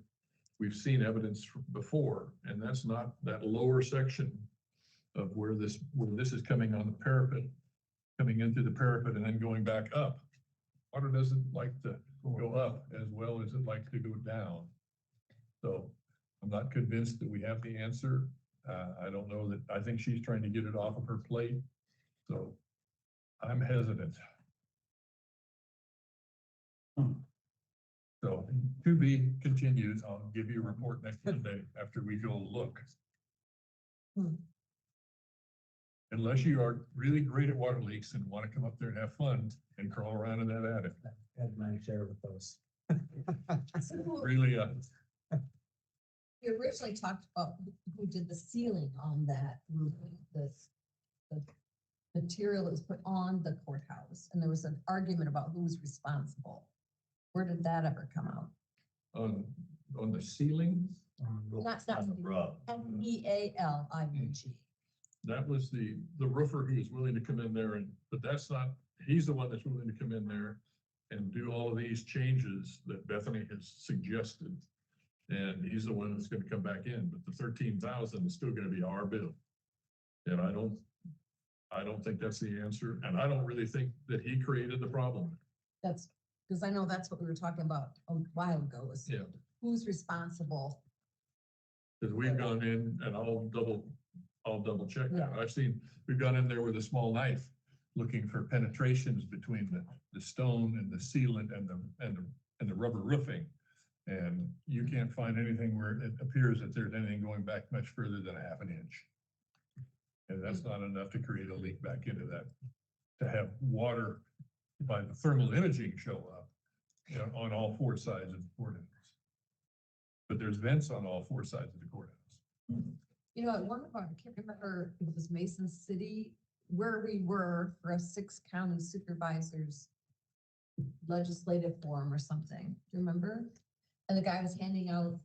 we've seen evidence before, and that's not that lower section of where this is coming on the parapet, coming into the parapet and then going back up. Water doesn't like to go up as well as it likes to go down. So I'm not convinced that we have the answer. I don't know that, I think she's trying to get it off of her plate. So I'm hesitant. So to be continued. I'll give you a report next Monday after we go look. Unless you are really great at water leaks and want to come up there and have fun and crawl around in that attic.
Had my share with those.
Really,
We originally talked about who did the ceiling on that roof, the material that was put on the courthouse, and there was an argument about who was responsible. Where did that ever come out?
On the ceiling,
Not
That's a rub.
MEALING.
that was the roofer who was willing to come in there but that's not, he's the one that's willing to come in there and do all of these changes that Bethany has suggested. And he's the one that's gonna come back in, but the 13,000 is still gonna be our bill. And I don't think that's the answer, and I don't really think that he created the problem.
That's, because I know that's what we were talking about a while ago, was
Yeah.
who's responsible.
Because we've gone in and I'll double check that.
Yeah.
We've gone in there with a small knife looking for penetrations between the stone and the sealant and the rubber roofing. And you can't find anything where it appears that there's anything going back much further than a half an inch. And that's not enough to create a leak back into that, to have water by the thermal imaging show up, you know, on all four sides of the courthouse. But there's vents on all four sides of the courthouse.
You know, at one point, I can't remember if it was Mason City, where we were for a 6-county supervisors legislative forum or something. Do you remember? And the guy was handing out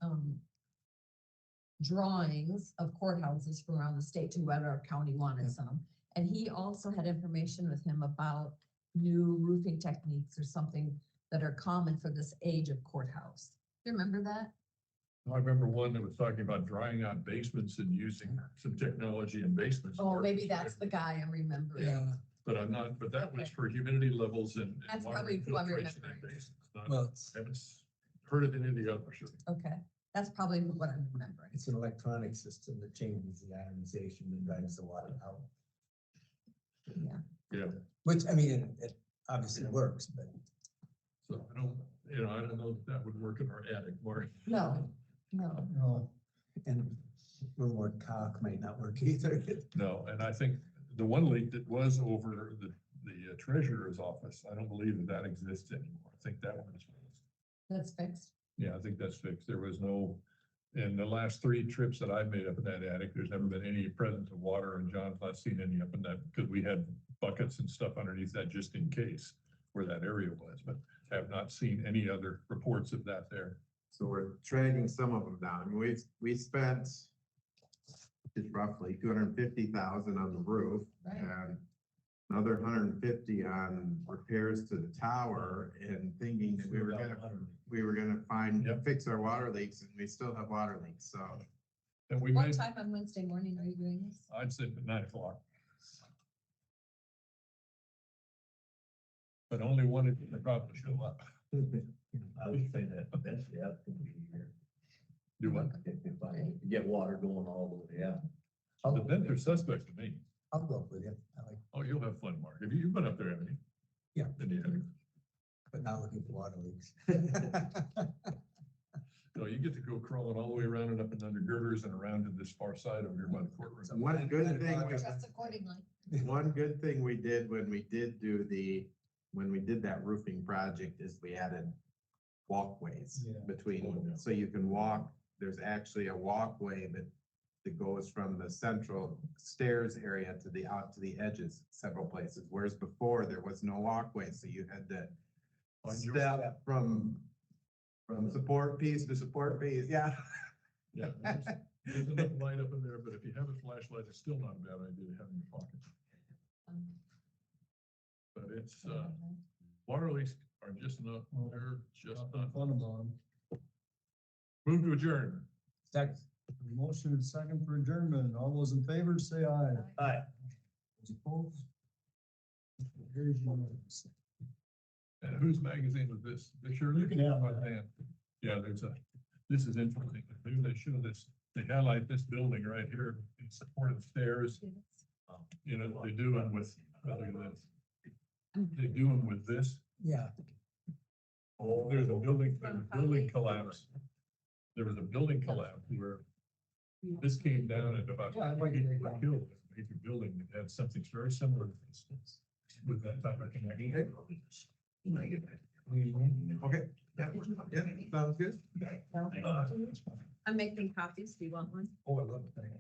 drawings of courthouses from around the state to whatever county wanted some. And he also had information with him about new roofing techniques or something that are common for this age of courthouse. Do you remember that?
I remember one that was talking about drying out basements and using some technology in basements.
Oh, maybe that's the guy I'm remembering.
But I'm not, but that was
Okay.
for humidity levels and.
That's
water
probably who I'm
filtration in
remembering.
basins, not-
Well,
I haven't heard of any of the others.
Okay, that's probably what I'm remembering.
it's an electronic system that changes the ionization and drives the water out.
Yeah.
Yeah,
Which, I mean, it obviously works, but
so I don't know if that would work in our attic, Mark.
No.
No,
and a little more cock might not work either.
No, and I think the one leak that was over the treasurer's office, I don't believe that exists anymore. I think that one is fixed.
That's fixed.
Yeah, I think that's fixed. There was no, in the last 3 trips that I've made up in that attic, there's never been any presence of water, and John's not seen any up in that, because we had buckets and stuff underneath that just in case where that area was, but have not seen any other reports of that there.
So we're dragging some of them down. I mean, we spent just roughly 250,000 on the roof
Right.
and another 150 on repairs to the tower, and thinking that we were gonna
Yep.
fix our water leaks, and we still have water leaks, so.
And we
What
made,
time on Wednesday morning are you doing this?
I'd say at 9 o'clock. But only one of them probably show up.
I would say that eventually that's gonna be here.
Do what?
If I get water going all the way out.
The vents are suspect to me.
I'll go up with you. I like,
Oh, you'll have fun, Mark. You've been up there, haven't you?
Yeah.
In the attic.
but not looking for water leaks.
No, you get to go crawling all the way around and up and under girders and around to this far side over here by the courtroom.
One good thing,
Just accordingly.
one good thing we did when we did that roofing project is we added walkways
Yeah.
between, so you can walk. There's actually a walkway that goes from the central stairs area out to the edges several places, whereas before there was no walkway, so you had to
On your-
step from support piece to support piece, yeah.
Yeah, there's enough light up in there, but if you have a flashlight, it's still not a bad idea to have in your pocket. But it's, water leaks are just not, they're just not
fun about them.
Move to adjourn.
Second.
Motion and second for adjournment. All those in favor, say aye.
Aye.
Those opposed? Here's unanimous.
And whose magazine was this? Shirley?
Yeah.
Yeah, this is interesting. They show this, they highlight this building right here in support of the stairs. You know, they do them with, look at this. They do them with this.
Yeah.
There's a building collapse. There was a building collapse where this came down at about,
Yeah, I'd like to take that.
killed a major building that had something very similar to this. With that type of connection.
Okay, yeah, sounds good.
I'm making copies. Do you want one?
Oh, I love the thing.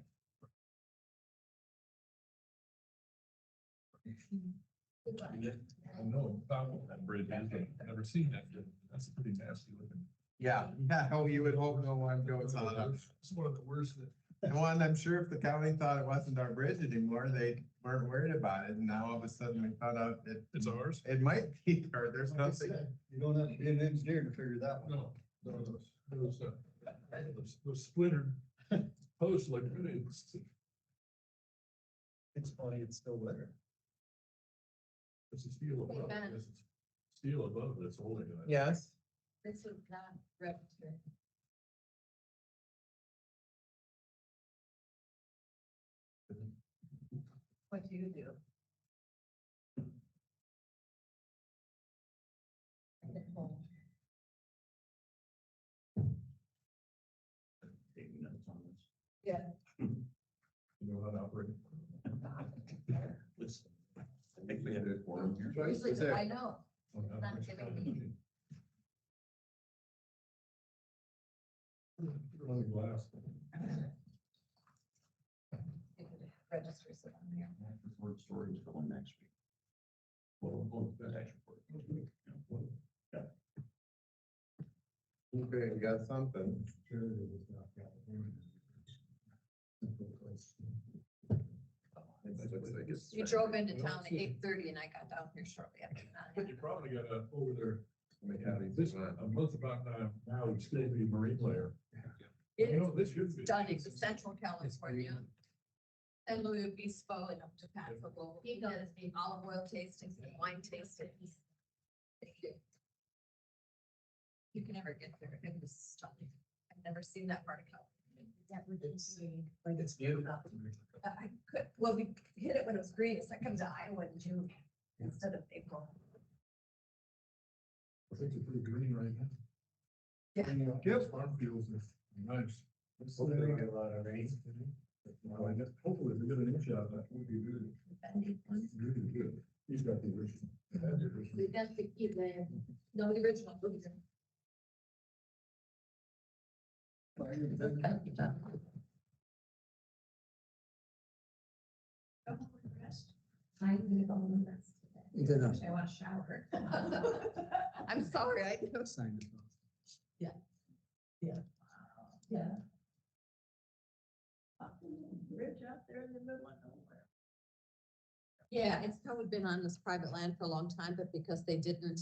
I know about what that bridge is, but I've never seen that. That's a pretty nasty looking.
Yeah, oh, you would hope no one goes on it.
It's one of the worst that.
And one, I'm sure if the county thought it wasn't our bridge anymore, they weren't worried about it, and now all of a sudden we found out that
It's ours?
it might be, or there's
Like I
nothing.
said, you don't have to be an engineer to figure that one out.
No, those splintered posts look good.
It's funny, it's still there.
It's a steel above,
Ben.
yes, it's steel above that's holding it.
Yes,
This is not registered. What do you do?
Taking notes on this.
Yeah.
You know how to operate.
Listen, I think we had it for them here.
Usually, I know.
Oh, no,
Not
it's
giving
kind of
me-
neat. Really glass.
Registers it on there.
Word storage going next week.
Well,
Tax report.
okay, we got something. It looks like it's-
You drove into town at 8:30 and I got down here shortly after
But you
that.
probably got over there,
Yeah,
this, a month about now would still be marine layer.
It
You
is
know, this should be.
stunning, the Central California. And Louis Obispo and up to Paso. He does the olive oil tastings and wine tastings. You can never get there. It was stunning. I've never seen that part of California.
It's beautiful.
I could, well, we hit it when it was green. It's like comes to Iowa in June instead of April.
I think it's pretty green right now.
Yeah.
Yep. Farm fields are nice.
Hopefully they get a lot of rain.
Well, I guess hopefully if we get an inch out of that, we'll be good. Really good. He's got the original. Had the original.
No, the original. I'm gonna go on the rest
You did not.
today. I want to shower. I'm sorry, I do.
Sign it.
Yeah. Bridge out there in the middle of nowhere.
Yeah, it's probably been on this private land for a long time, but because they didn't,